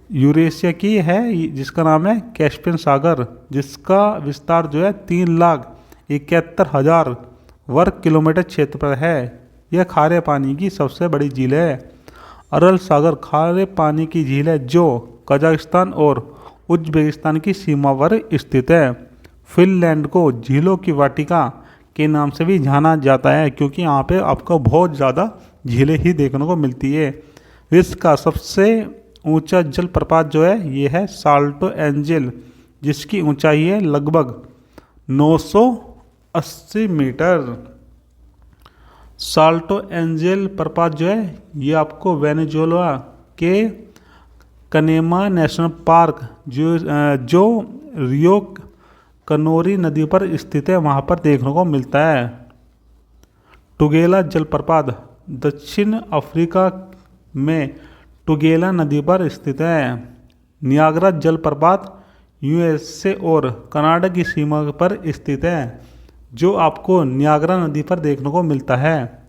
यूरेशिया की है, जिसका नाम है कैस्पियन सागर, जिसका विस्तार जो है 3,71,000 वर्ग किलोमीटर क्षेत्र पर है। यह खारे पानी की सबसे बड़ी झील है। अरल सागर खारे पानी की झील है जो कजाकिस्तान और उज्बेकिस्तान की सीमा पर स्थित है। फिनलैंड को झीलों की वाटिका के नाम से भी जाना जाता है, क्योंकि यहाँ पे आपको बहुत ज़्यादा झीलें ही देखने को मिलती है। विश्व का सबसे ऊंचा जलप्रपात जो है ये है साल्टो एंजल, जिसकी ऊंचाई है लगभग 980 मीटर। साल्टो एंजल प्रपात जो है ये आपको वेनेजुएला के कनेमा नेशनल पार्क जो रियो कनोरी नदी पर स्थित है वहाँ पर देखने को मिलता है। टुगेला जलप्रपात दक्षिण अफ्रीका में टुगेला नदी पर स्थित है। नियाग्रा जलप्रपात यूएसए और कनाडा की सीमा पर स्थित है, जो आपको नियाग्रा नदी पर देखने को मिलता है।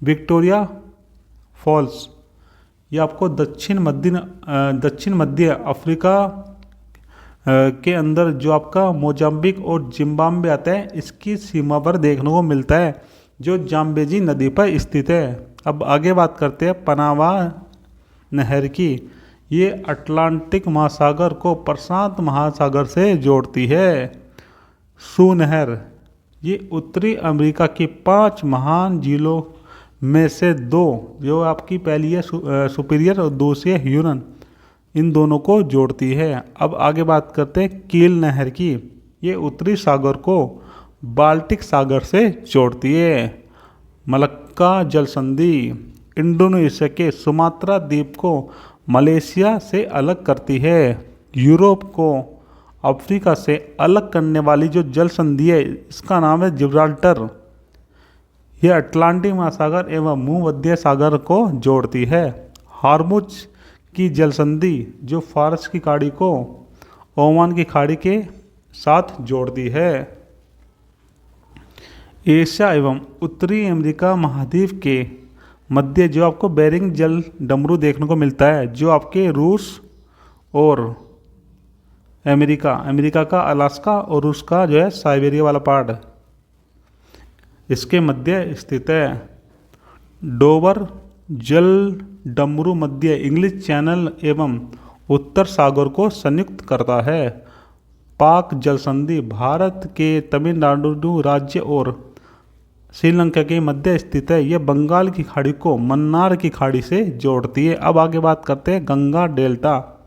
विक्टोरिया फॉल्स ये आपको दक्षिण मध्य अफ्रीका के अंदर जो आपका मोजाम्बिक और जिम्बाब्वे आता है, इसकी सीमा पर देखने को मिलता है, जो जाम्बेजी नदी पर स्थित है। अब आगे बात करते हैं पनामा नहर की। ये अटलांटिक महासागर को प्रशांत महासागर से जोड़ती है। सू नहर ये उत्तरी अमेरिका की 5 महान झीलों में से 2, जो आपकी पहली है सुपीरियर और दूसरी है ह्यूरन, इन दोनों को जोड़ती है। अब आगे बात करते हैं कील नहर की। ये उत्तरी सागर को बाल्टिक सागर से जोड़ती है। मलक्का जल संधि इंडोनेशिया के सुमात्रा द्वीप को मलेशिया से अलग करती है। यूरोप को अफ्रीका से अलग करने वाली जो जल संधि है इसका नाम है जिब्राल्टर। यह अटलांटिक महासागर एवं भूमध्य सागर को जोड़ती है। हार्मुज की जल संधि जो फारस की खाड़ी को ओमान की खाड़ी के साथ जोड़ती है। एशिया एवं उत्तरी अमेरिका महाद्वीप के मध्य जो आपको बेरिंग जल डमरू देखने को मिलता है, जो आपके रूस और अमेरिका का अलास्का और रूस का जो है साइबेरिया वाला पार्ट इसके मध्य स्थित है। डोवर जल डमरू मध्य इंग्लिश चैनल एवं उत्तर सागर को संयुक्त करता है। पाक जल संधि भारत के तमिलनाडु राज्य और श्रीलंका के मध्य स्थित है। यह बंगाल की खाड़ी को मन्नार की खाड़ी से जोड़ती है। अब आगे बात करते हैं गंगा डेल्टा,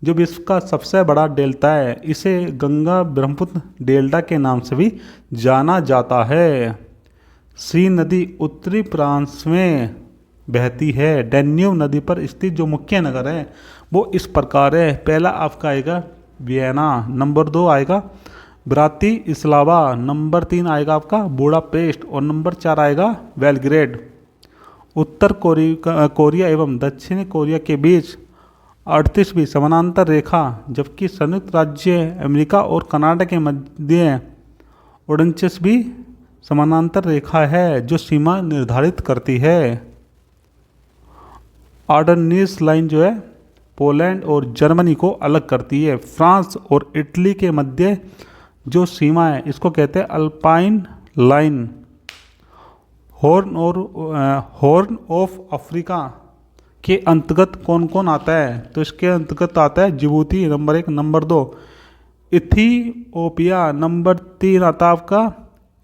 जो विश्व का सबसे बड़ा डेल्टा है। इसे गंगा ब्रह्मपुत्र डेल्टा के नाम से भी जाना जाता है। सी नदी उत्तरी फ्रांस में बहती है। डैन्यूब नदी पर स्थित जो मुख्य नगर है वो इस प्रकार है। पहला आपका आएगा वियना, नंबर 2 आएगा ब्रातिस्लावा, नंबर 3 आएगा आपका बुडापेस्ट और नंबर 4 आएगा बेलग्रेड। उत्तर कोरिया एवं दक्षिण कोरिया के बीच 38वीं समानांतर रेखा, जबकि संयुक्त राज्य अमेरिका और कनाडा के मध्य 39वीं समानांतर रेखा है जो सीमा निर्धारित करती है। आर्डर्निस लाइन जो है पोलैंड और जर्मनी को अलग करती है। फ्रांस और इटली के मध्य जो सीमा है इसको कहते हैं alpine line. Horn of Africa के अंतर्गत कौन कौन आता है, तो इसके अंतर्गत आता है Djibouti number 1, number 2 Ethiopia, number 3 आता आपका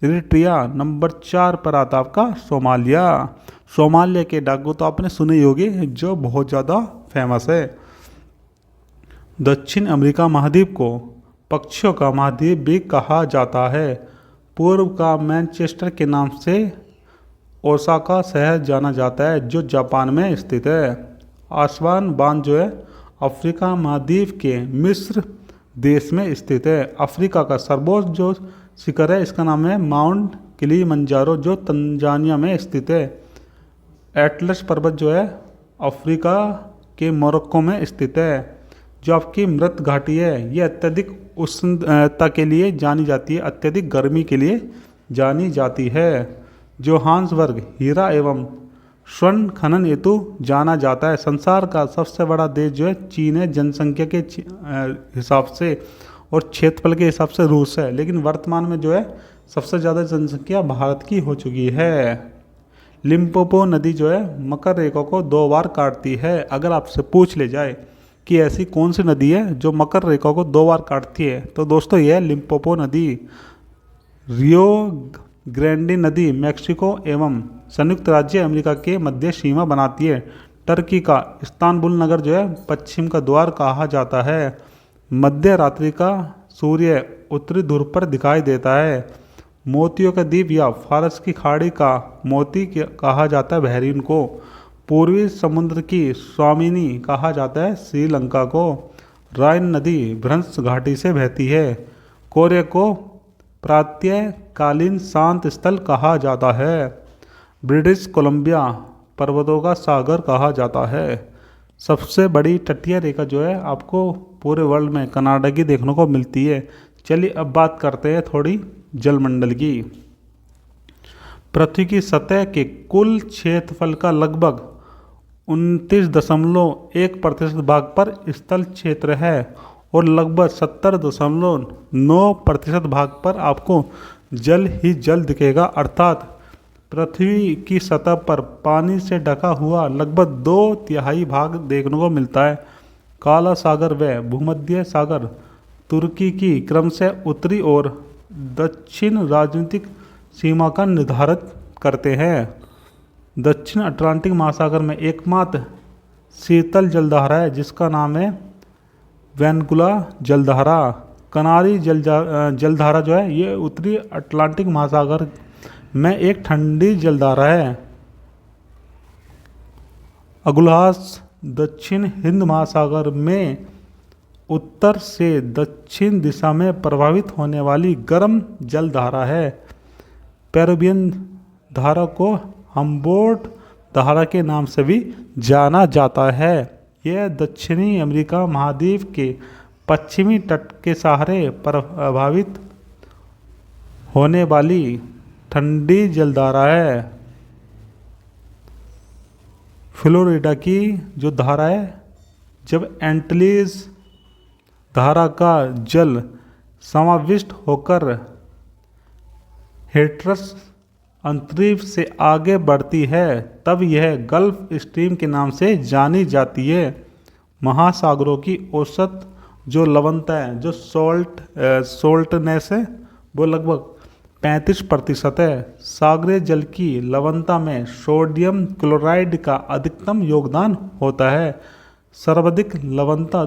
इरिट्रिया, नंबर 4 पर आता आपका सोमालिया। सोमालिया के डाकू तो आपने सुने ही होंगे, जो बहुत ज़्यादा फेमस है। दक्षिण अमेरिका महाद्वीप को पक्षियों का महाद्वीप भी कहा जाता है। पूर्व का मैनचेस्टर के नाम से ओसाका शहर जाना जाता है जो जापान में स्थित है। आसवान बांध जो है अफ्रीका महाद्वीप के मिस्र देश में स्थित है। अफ्रीका का सर्वोच्च जो शिखर है इसका नाम है माउंट किलिमंजारो जो तंजानिया में स्थित है। एटलस पर्वत जो है अफ्रीका के मोरक्को में स्थित है। जो आपकी मृत घाटी है ये अत्यधिक उष्णता के लिए जानी जाती है, अत्यधिक गर्मी के लिए जानी जाती है। जोहान्सबर्ग हीरा एवं स्वर्ण खनन हेतु जाना जाता है। संसार का सबसे बड़ा देश जो है चीन है, जनसंख्या के हिसाब से, और क्षेत्रफल के हिसाब से रूस है, लेकिन वर्तमान में जो है सबसे ज़्यादा जनसंख्या भारत की हो चुकी है। लिम्पोपो नदी जो है मकर रेखा को 2 बार काटती है। अगर आपसे पूछ ले जाए कि ऐसी कौन सी नदी है जो मकर रेखा को 2 बार काटती है, तो दोस्तों यह है लिम्पोपो नदी। रियो ग्रैंडे नदी मैक्सिको एवं संयुक्त राज्य अमेरिका के मध्य सीमा बनाती है। टर्की का इस्तांबुल नगर जो है पश्चिम का द्वार कहा जाता है। मध्य रात्रि का सूर्य उत्तरी ध्रुव पर दिखाई देता है। मोतियों का द्वीप या फारस की खाड़ी का मोती कहा जाता है बहरीन को। पूर्वी समुद्र की स्वामिनी कहा जाता है श्रीलंका को। राइन नदी भ्रंश घाटी से बहती है। कोरिया को प्रातःकालीन शांत स्थल कहा जाता है। ब्रिटिश कोलंबिया पर्वतों का सागर कहा जाता है। सबसे बड़ी तटीय रेखा जो है आपको पूरे वर्ल्ड में कनाडा की देखने को मिलती है। चलिए अब बात करते हैं थोड़ी जलमंडल की। पृथ्वी की सतह के कुल क्षेत्रफल का लगभग 29.1% भाग पर स्थल क्षेत्र है और लगभग 70.9% भाग पर आपको जल ही जल दिखेगा। अर्थात पृथ्वी की सतह पर पानी से ढका हुआ लगभग 2/3 भाग देखने को मिलता है। काला सागर व भूमध्य सागर तुर्की की क्रम से उत्तरी और दक्षिण राजनीतिक सीमा का निर्धारित करते हैं। दक्षिण अटलांटिक महासागर में एकमात्र शीतल जलधारा है जिसका नाम है वेनकुला जलधारा। कनारी जलधारा जो है ये उत्तरी अटलांटिक महासागर में एक ठंडी जलधारा है। अगुल्हास दक्षिण हिंद महासागर में उत्तर से दक्षिण दिशा में प्रवाहित होने वाली गर्म जलधारा है। पेरुवियन धारा को हम्बोल्ट धारा के नाम से भी जाना जाता है। यह दक्षिणी अमेरिका महाद्वीप के पश्चिमी तट के सहारे प्रभावित होने वाली ठंडी जलधारा है। फ्लोरिडा की जो धारा है, जब एंटलीज धारा का जल समाविष्ट होकर हेट्रस अंतरिक्ष से आगे बढ़ती है तब यह गल्फ स्ट्रीम के नाम से जानी जाती है। महासागरों की औसत जो लवणता है, जो सोल्टनेस है, वो लगभग 35% है। सागरीय जल की लवणता में सोडियम क्लोराइड का अधिकतम योगदान होता है। सर्वाधिक लवणता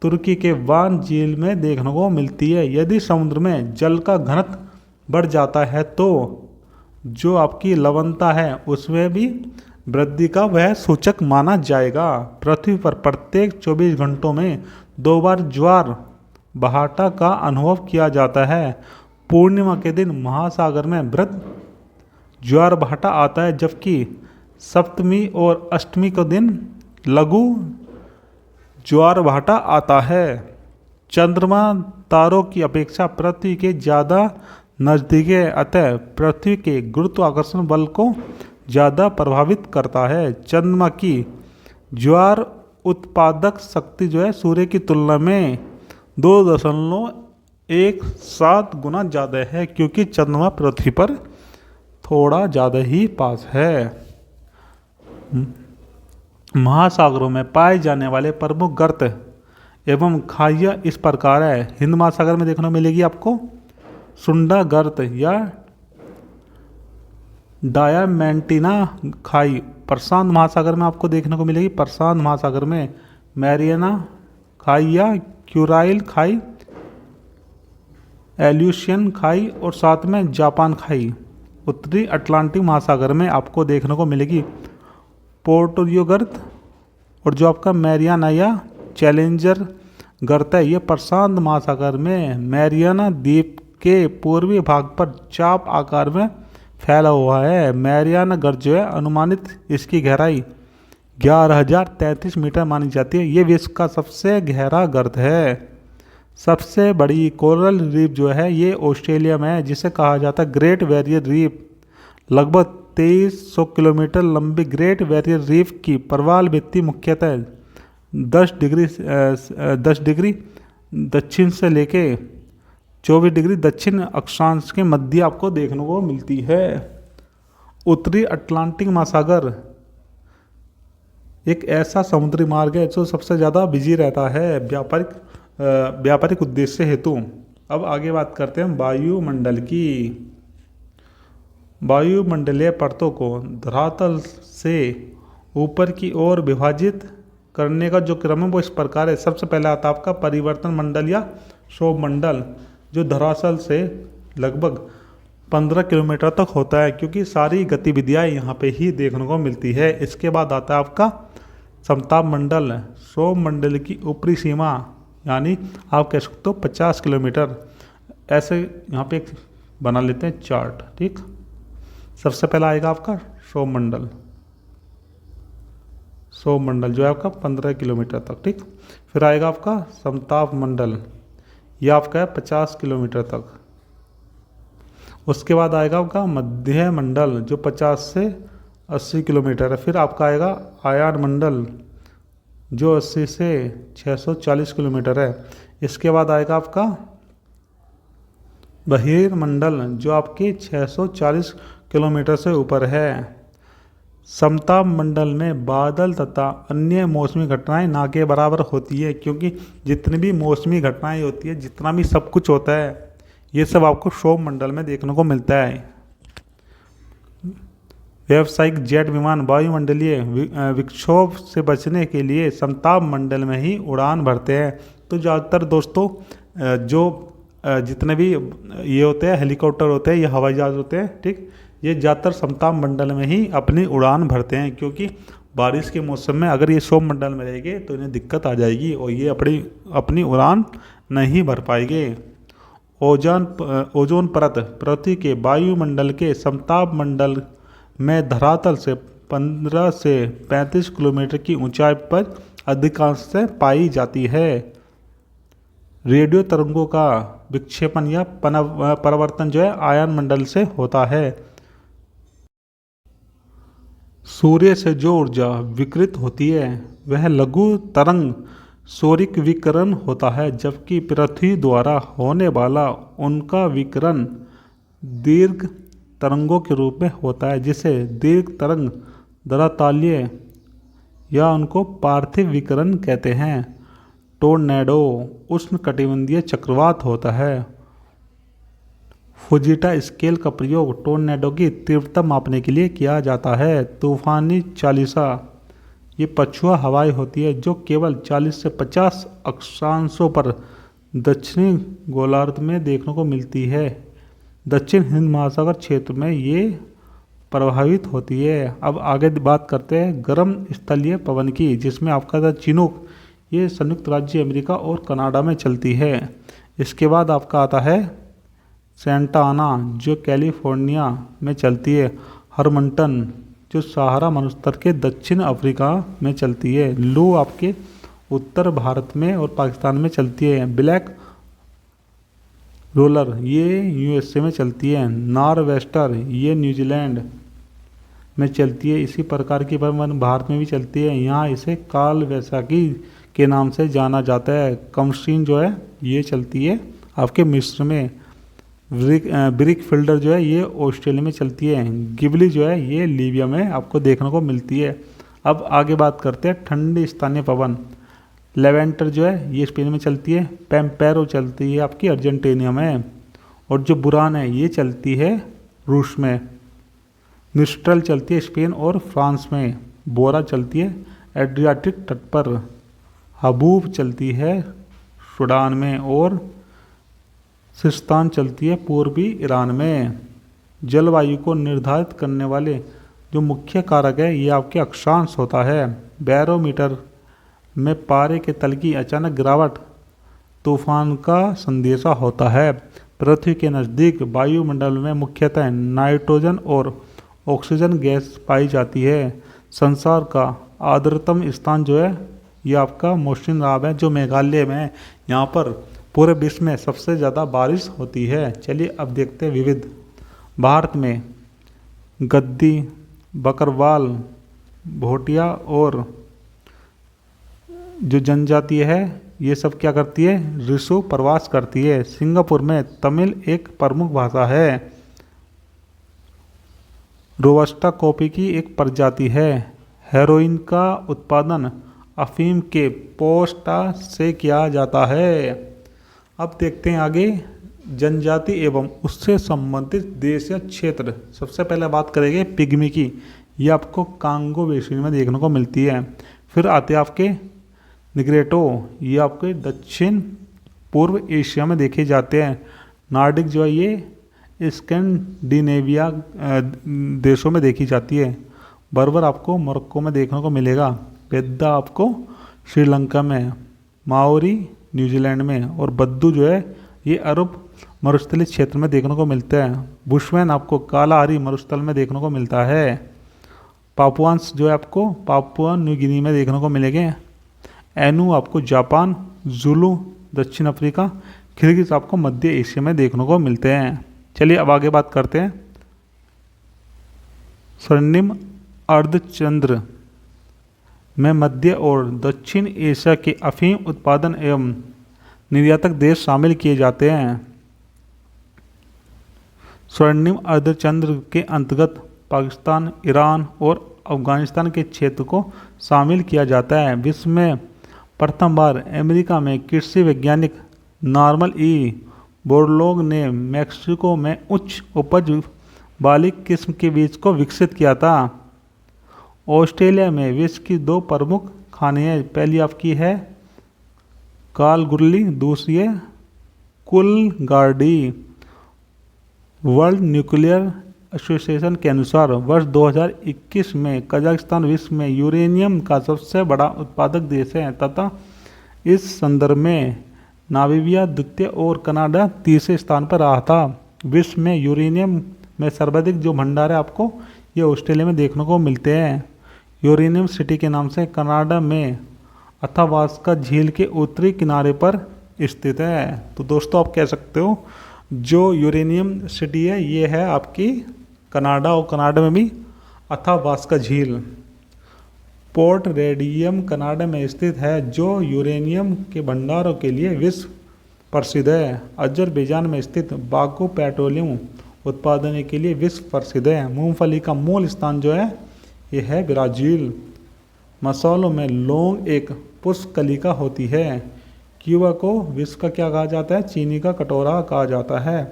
तुर्की के वान झील में देखने को मिलती है। यदि समुद्र में जल का घनत्व बढ़ जाता है तो जो आपकी लवणता है उसमें भी वृद्धि का वह सूचक माना जाएगा। पृथ्वी पर प्रत्येक 24 घंटों में 2 बार ज्वार भाटा का अनुभव किया जाता है। पूर्णिमा के दिन महासागर में वृहद ज्वार भाटा आता है, जबकि सप्तमी और अष्टमी के दिन लघु ज्वार भाटा आता है। चंद्रमा तारों की अपेक्षा पृथ्वी के ज़्यादा नज़दीक है, अतः पृथ्वी के गुरुत्वाकर्षण बल को ज़्यादा प्रभावित करता है। चंद्रमा की ज्वार उत्पादक शक्ति जो है सूर्य की तुलना में 2.17 गुना ज़्यादा है, क्योंकि चंद्रमा पृथ्वी पर थोड़ा ज़्यादा ही पास है। महासागरों में पाए जाने वाले प्रमुख गर्त एवं खाइयाँ इस प्रकार है। हिंद महासागर में देखने को मिलेगी आपको सुंडा गर्त या डायामेंटिना खाई। प्रशांत महासागर में आपको देखने को मिलेगी प्रशांत महासागर में मैरियाना खाई या क्यूराइल खाई। एल्यूशियन खाई और साथ में जापान खाई। उत्तरी अटलांटिक महासागर में आपको देखने को मिलेगी पोर्टोरियो गर्त, और जो आपका मैरियाना या चैलेंजर गर्त है ये प्रशांत महासागर में मैरियाना द्वीप के पूर्वी भाग पर चाप आकार में फैला हुआ है। मैरियाना गर्त जो है अनुमानित इसकी गहराई 11,033 मीटर मानी जाती है। ये विश्व का सबसे गहरा गर्त है। सबसे बड़ी कोरल रीफ जो है ये ऑस्ट्रेलिया में है, जिसे कहा जाता है ग्रेट बैरियर रीफ। लगभग 2300 किलोमीटर लंबी ग्रेट बैरियर रीफ की प्रवाल भित्ति मुख्यतः 10 डिग्री दक्षिण से लेके 24 डिग्री दक्षिण अक्षांश के मध्य आपको देखने को मिलती है। उत्तरी अटलांटिक महासागर एक ऐसा समुद्री मार्ग है जो सबसे ज़्यादा बिजी रहता है व्यापारिक उद्देश्य हेतु। अब आगे बात करते हैं वायुमंडल की। वायुमंडलीय परतों को धरातल से ऊपर की ओर विभाजित करने का जो क्रम है वो इस प्रकार है। सबसे पहले आता है आपका परिवर्तन मंडल या शोभमंडल, जो धरातल से लगभग 15 किलोमीटर तक होता है, क्योंकि सारी गतिविधियाँ यहाँ पे ही देखने को मिलती है। इसके बाद आता है आपका समताप मंडल। शोभमंडल की ऊपरी सीमा यानी आप कह सकते हो 50 किलोमीटर। ऐसे यहाँ पे एक बना लेते हैं चार्ट, ठीक। सबसे पहला आएगा आपका शोभमंडल जो है आपका 15 किलोमीटर तक, ठीक। फिर आएगा आपका समताप मंडल, यह आपका है 50 किलोमीटर तक। उसके बाद आएगा आपका मध्य मंडल जो 50 से 80 किलोमीटर है। फिर आपका आएगा आयन मंडल जो 80 से 640 किलोमीटर है। इसके बाद आएगा आपका बहिर्मंडल जो आपकी 640 किलोमीटर से ऊपर है। समताप मंडल में बादल तथा अन्य मौसमी घटनाएं ना के बराबर होती है, क्योंकि जितनी भी मौसमी घटनाएं होती है, जितना भी सब कुछ होता है, ये सब आपको शोभमंडल में देखने को मिलता है। व्यावसायिक जेट विमान वायुमंडलीय विक्षोभ से बचने के लिए समताप मंडल में ही उड़ान भरते हैं। तो ज़्यादातर दोस्तों जो जितने भी ये होते हैं हेलीकॉप्टर होते हैं या हवाई जहाज़ होते हैं, ठीक, ये ज़्यादातर समताप मंडल में ही अपनी उड़ान भरते हैं, क्योंकि बारिश के मौसम में अगर ये शोभमंडल में रहेंगे तो इन्हें दिक्कत आ जाएगी और ये अपनी उड़ान नहीं भर पाएंगे। ओजोन परत पृथ्वी के वायुमंडल के समताप मंडल में धरातल से 15 से 35 किलोमीटर की ऊंचाई पर अधिकांश से पाई जाती है। रेडियो तरंगों का विक्षेपण या परावर्तन जो है आयन मंडल से होता है। सूर्य से जो ऊर्जा विकिरित होती है वह लघु तरंग सौरिक विकिरण होता है, जबकि पृथ्वी द्वारा होने वाला उनका विकिरण दीर्घ तरंगों के रूप में होता है, जिसे दीर्घ तरंग धरातलीय या उनको पार्थिव विकिरण कहते हैं। टोर्नेडो उष्णकटिबंधीय चक्रवात होता है। फुजीटा स्केल का प्रयोग टोर्नेडो की तीव्रता मापने के लिए किया जाता है। तूफानी चालीसा ये पछुआ हवाएं होती है जो केवल 40 से 50 अक्षांशों पर दक्षिणी गोलार्ध में देखने को मिलती है। दक्षिण हिंद महासागर क्षेत्र में ये प्रभावित होती है। अब आगे बात करते हैं गर्म स्थलीय पवन की, जिसमें आपका था चिनूक, ये संयुक्त राज्य अमेरिका और कनाडा में चलती है। इसके बाद आपका आता है सेंटा आना जो कैलिफोर्निया में चलती है। हरमंटन जो सहारा मरुस्थल के दक्षिण अफ्रीका में चलती है। लू आपके उत्तर भारत में और पाकिस्तान में चलती है। ब्लैक रोलर ये यूएसए में चलती है। नॉरवेस्टर ये न्यूजीलैंड में चलती है। इसी प्रकार की पवन भारत में भी चलती है। यहाँ इसे काल वैशाखी के नाम से जाना जाता है। कमशीन जो है ये चलती है आपके मिस्र में। ब्रिक फिल्डर जो है ये ऑस्ट्रेलिया में चलती है। गिबली जो है ये लीबिया में आपको देखने को मिलती है। अब आगे बात करते हैं ठंडी स्थानीय पवन। लेवेंटर जो है ये स्पेन में चलती है। पेम्पेरो चलती है आपकी अर्जेंटीना में। और जो बुरान है ये चलती है रूस में। मिस्ट्रल चलती है स्पेन और फ्रांस में। बोरा चलती है एड्रियाटिक तट पर। हबूब चलती है सूडान में। और सिस्तान चलती है पूर्वी ईरान में। जलवायु को निर्धारित करने वाले जो मुख्य कारक है ये आपके अक्षांश होता है। बैरोमीटर में पारे के तल की अचानक गिरावट तूफान का संदेशा होता है। पृथ्वी के नज़दीक वायुमंडल में मुख्यतः नाइट्रोजन और ऑक्सीजन गैस पाई जाती है। संसार का आर्द्रतम स्थान जो है ये आपका मौसिनराम है जो मेघालय में है। यहाँ पर पूरे विश्व में सबसे ज़्यादा बारिश होती है। चलिए अब देखते हैं विविध। भारत में गद्दी, बकरवाल, भोटिया और जो जनजाति है ये सब क्या करती है, ऋषु प्रवास करती है। सिंगापुर में तमिल एक प्रमुख भाषा है। रोबस्टा कॉफी की एक प्रजाति है। हेरोइन का उत्पादन अफीम के पोस्टा से किया जाता है। अब देखते हैं आगे जनजाति एवं उससे संबंधित देश या क्षेत्र। सबसे पहले बात करेंगे पिग्मी की। ये आपको कांगो बेसिन में देखने को मिलती है। फिर आते हैं आपके निग्रेटो, ये आपके दक्षिण पूर्व एशिया में देखे जाते हैं। नार्डिक जो है ये स्कैंडिनेविया देशों में देखी जाती है। बर्बर आपको मोरक्को में देखने को मिलेगा। बेद्दा आपको श्रीलंका में, माओरी न्यूजीलैंड में और बद्दू जो है ये अरब मरुस्थलीय क्षेत्र में देखने को मिलता है। बुशमैन आपको कालाहारी मरुस्थल में देखने को मिलता है। पापुआंस जो है आपको पापुआ न्यू गिनी में देखने को मिलेंगे। एनू आपको जापान, जुलू दक्षिण अफ्रीका, किर्गिज आपको मध्य एशिया में देखने को मिलते हैं। चलिए अब आगे बात करते हैं। स्वर्णिम अर्धचंद्र में मध्य और दक्षिण एशिया के अफीम उत्पादन एवं निर्यातक देश शामिल किए जाते हैं। स्वर्णिम अर्धचंद्र के अंतर्गत पाकिस्तान, ईरान और अफगानिस्तान के क्षेत्र को शामिल किया जाता है। विश्व में प्रथम बार अमेरिका में कृषि वैज्ञानिक नॉर्मन ई बोरलॉग ने मैक्सिको में उच्च उपज वाली किस्म के बीज को विकसित किया था। ऑस्ट्रेलिया में विश्व की दो प्रमुख खाने हैं। पहली आपकी है कालगुरली, दूसरी है कुलगार्डी। वर्ल्ड न्यूक्लियर एसोसिएशन के अनुसार वर्ष 2021 में कजाकिस्तान विश्व में यूरेनियम का सबसे बड़ा उत्पादक देश है तथा इस संदर्भ में नामीबिया द्वितीय और कनाडा तीसरे स्थान पर रहा था। विश्व में यूरेनियम में सर्वाधिक जो भंडार है आपको ये ऑस्ट्रेलिया में देखने को मिलते हैं। यूरेनियम सिटी के नाम से कनाडा में अथावास्का झील के उत्तरी किनारे पर स्थित है। तो दोस्तों आप कह सकते हो जो यूरेनियम सिटी है ये है आपकी कनाडा, और कनाडा में भी अथावास्का झील। पोर्ट रेडियम कनाडा में स्थित है जो यूरेनियम के भंडारों के लिए विश्व प्रसिद्ध है। अजरबैजान में स्थित बाकू पेट्रोलियम उत्पादन के लिए विश्व प्रसिद्ध है। मूंगफली का मूल स्थान जो है ये है ब्राज़ील। मसालों में लौंग एक पुष्पकलिका होती है। क्यूबा को विश्व का क्या कहा जाता है, चीनी का कटोरा कहा जाता है।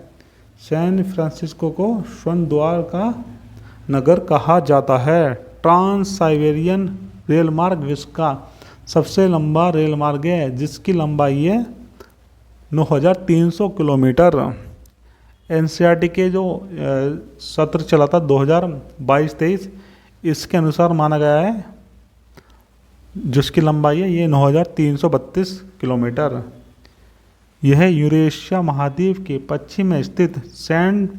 सैन फ्रांसिस्को को स्वर्ण द्वार का नगर कहा जाता है। ट्रांस साइबेरियन रेलमार्ग विश्व का सबसे लंबा रेलमार्ग है जिसकी लंबाई है 9,300 किलोमीटर। एनसीईआरटी के जो सत्र चला था 2022-23 इसके अनुसार माना गया है जिसकी लंबाई है ये 9,332 किलोमीटर। यह यूरेशिया महाद्वीप के पश्चिम में स्थित सेंट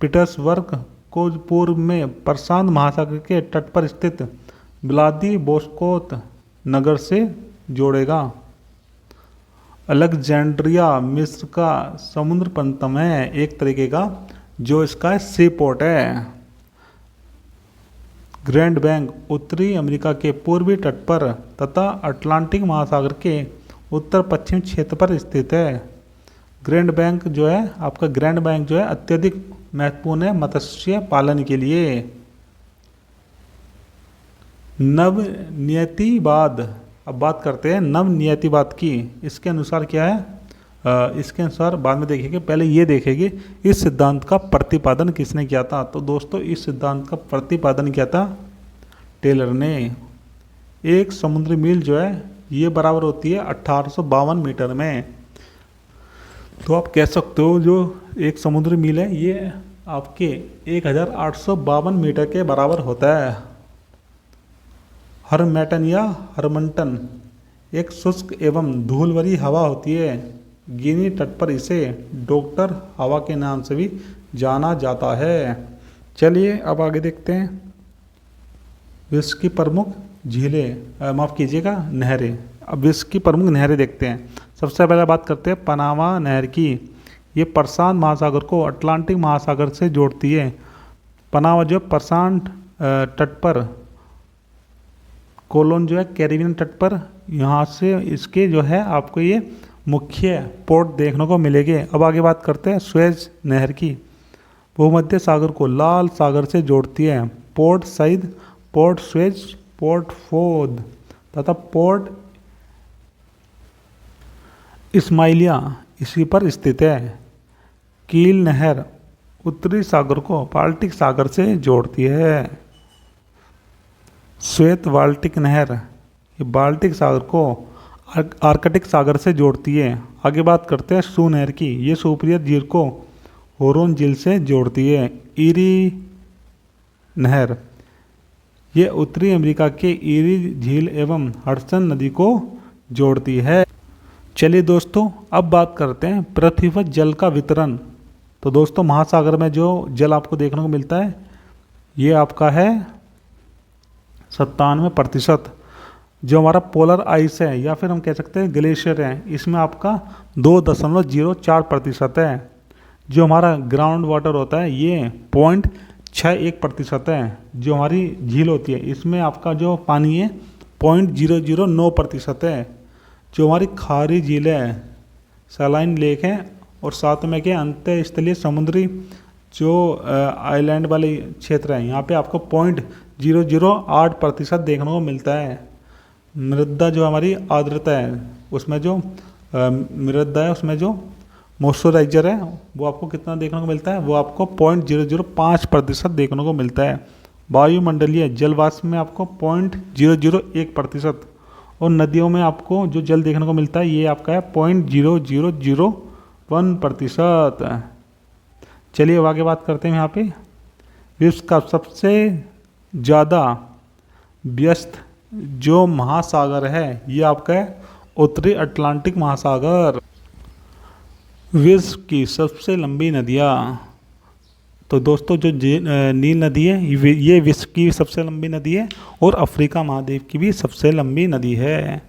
पीटर्सबर्ग को पूर्व में प्रशांत महासागर के तट पर स्थित व्लादिवोस्तोक नगर से जोड़ेगा। अलेक्जेंड्रिया मिस्र का समुद्र पंतम है एक तरीके का जो इसका सी पोर्ट है। ग्रैंड बैंक उत्तरी अमेरिका के पूर्वी तट पर तथा अटलांटिक महासागर के उत्तर पश्चिम क्षेत्र पर स्थित है। ग्रैंड बैंक जो है आपका ग्रैंड बैंक जो है अत्यधिक महत्वपूर्ण है मत्स्य पालन के लिए। नवनियतिवाद, अब बात करते हैं नवनियतिवाद की। इसके अनुसार क्या है, इसके अनुसार बाद में देखेंगे, पहले ये देखेंगे इस सिद्धांत का प्रतिपादन किसने किया था। तो दोस्तों इस सिद्धांत का प्रतिपादन किया था टेलर ने। एक समुद्री मील जो है ये बराबर होती है 1852 मीटर में। तो आप कह सकते हो जो एक समुद्री मील है ये आपके 1852 मीटर के बराबर होता है। हरमैटन या हरमंटन एक शुष्क एवं धूल भरी हवा होती है। गिनी तट पर इसे डॉक्टर हवा के नाम से भी जाना जाता है। चलिए अब आगे देखते हैं विश्व की प्रमुख झीलें, माफ़ कीजिएगा नहरें। अब विश्व की प्रमुख नहरें देखते हैं। सबसे पहले बात करते हैं पनामा नहर की। ये प्रशांत महासागर को अटलांटिक महासागर से जोड़ती है। पनामा जो प्रशांत तट पर, कोलोन जो है कैरिबियन तट पर, यहाँ से इसके जो है आपको ये मुख्य पोर्ट देखने को मिलेंगे। अब आगे बात करते हैं सुएज नहर की। भूमध्य सागर को लाल सागर से जोड़ती है। Port Said, port Suez, port Ford तथा पोर्ट इस्माइलिया इसी पर स्थित है। कील नहर उत्तरी सागर को बाल्टिक सागर से जोड़ती है। श्वेत बाल्टिक नहर ये बाल्टिक सागर को आर्कटिक सागर से जोड़ती है। आगे बात करते हैं सू नहर की। ये सुपीरियर झील को होरोन झील से जोड़ती है। ईरी नहर ये उत्तरी अमेरिका के ईरी झील एवं हडसन नदी को जोड़ती है। चलिए दोस्तों अब बात करते हैं पृथ्वी पर जल का वितरण। तो दोस्तों महासागर में जो जल आपको देखने को मिलता है ये आपका है 97%। जो हमारा पोलर आइस है या फिर हम कह सकते हैं ग्लेशियर है, इसमें आपका 2.04% है। जो हमारा ग्राउंड वाटर होता है ये 0.61% है। जो हमारी झील होती है इसमें आपका जो पानी है 0.009% है। जो हमारी खारी झील है, सलाइन लेक है, और साथ में के अंतः स्थलीय समुद्री जो आइलैंड वाले क्षेत्र हैं यहाँ पे आपको 0.008% देखने को मिलता है। मृदा जो हमारी आर्द्रता है उसमें जो मृदा है उसमें जो मॉइस्चराइजर है वो आपको कितना देखने को मिलता है, वो आपको 0.005% देखने को मिलता है। वायुमंडलीय जलवाष्प में आपको 0.001%, और नदियों में आपको जो जल देखने को मिलता है ये आपका है 0.0001%। चलिए अब आगे बात करते हैं यहाँ पे विश्व का सबसे ज़्यादा व्यस्त जो महासागर है ये आपका है उत्तरी अटलांटिक महासागर। विश्व की सबसे लंबी नदियाँ, तो दोस्तों जो नील नदी है ये विश्व की सबसे लंबी नदी है और अफ्रीका महाद्वीप की भी सबसे लंबी नदी है।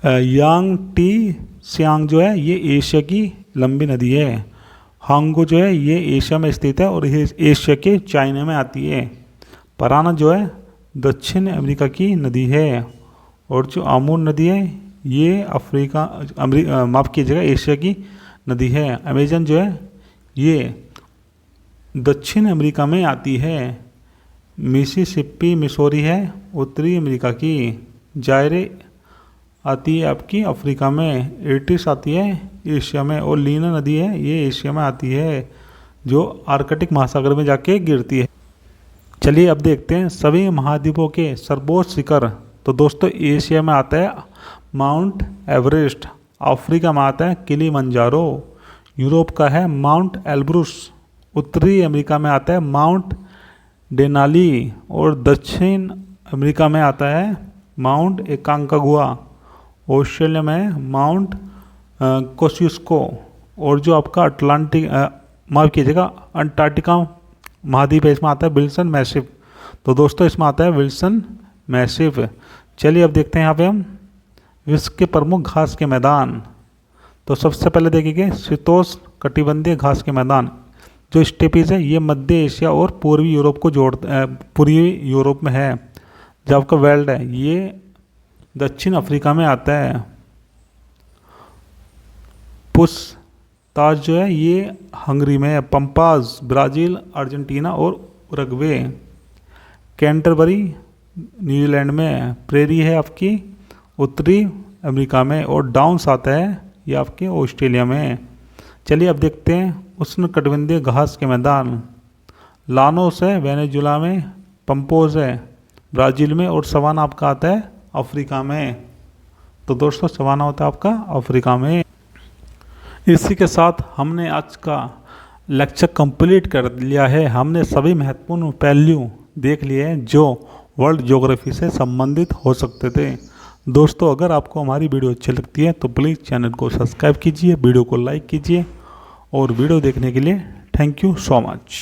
यांग टी सियांग जो है ये एशिया की लंबी नदी है। हांगो जो है ये एशिया में स्थित है और ये एशिया के चाइना में आती है। पराना जो है दक्षिण अमेरिका की नदी है, और जो आमूर नदी है ये माफ़ कीजिएगा एशिया की नदी है। अमेजन जो है ये दक्षिण अमेरिका में आती है। मिसिसिपी मिसौरी है उत्तरी अमेरिका की। जायरे आती है आपकी अफ्रीका में। एटिस आती है एशिया में, और लीना नदी है ये एशिया में आती है जो आर्कटिक महासागर में जाके गिरती है। चलिए अब देखते हैं सभी महाद्वीपों के सर्वोच्च शिखर। तो दोस्तों एशिया में आता है माउंट एवरेस्ट, अफ्रीका में आता है किलिमंजारो, यूरोप का है माउंट एल्ब्रुस, उत्तरी अमेरिका में आता है माउंट डेनाली, और दक्षिण अमेरिका में आता है माउंट एकांकागुआ, ऑस्ट्रेलिया में माउंट कोसिस्को, और जो आपका अटलांटिक माफ़ कीजिएगा अंटार्कटिका महाद्वीप है इसमें आता है विल्सन मैसिव। तो दोस्तों इसमें आता है विल्सन मैसिव। चलिए अब देखते हैं यहाँ पे हम विश्व के प्रमुख घास के मैदान। तो सबसे पहले देखिए शीतोष्ण कटिबंधीय घास के मैदान जो स्टेपीज है ये मध्य एशिया और पूर्वी यूरोप को पूर्वी यूरोप में है। जो आपका वेल्ड है ये दक्षिण अफ्रीका में आता है। पुसताज जो है ये हंगरी में है। पंपाज ब्राज़ील, अर्जेंटीना और उरुग्वे। कैंटरबरी न्यूजीलैंड में है। प्रेरी है आपकी उत्तरी अमेरिका में, और डाउन्स आता है ये आपके ऑस्ट्रेलिया में। चलिए अब देखते हैं उष्णकटिबंधीय घास के मैदान। लानोस है वेनेजुला में, पंपोज है ब्राज़ील में, और सवाना आपका आता है अफ्रीका में। तो दोस्तों सवाना होता है आपका अफ्रीका में। इसी के साथ हमने आज का लेक्चर कंप्लीट कर लिया है। हमने सभी महत्वपूर्ण पहलू देख लिए हैं जो वर्ल्ड ज्योग्राफी से संबंधित हो सकते थे। दोस्तों अगर आपको हमारी वीडियो अच्छी लगती है तो प्लीज़ चैनल को सब्सक्राइब कीजिए, वीडियो को लाइक कीजिए और वीडियो देखने के लिए थैंक यू सो मच।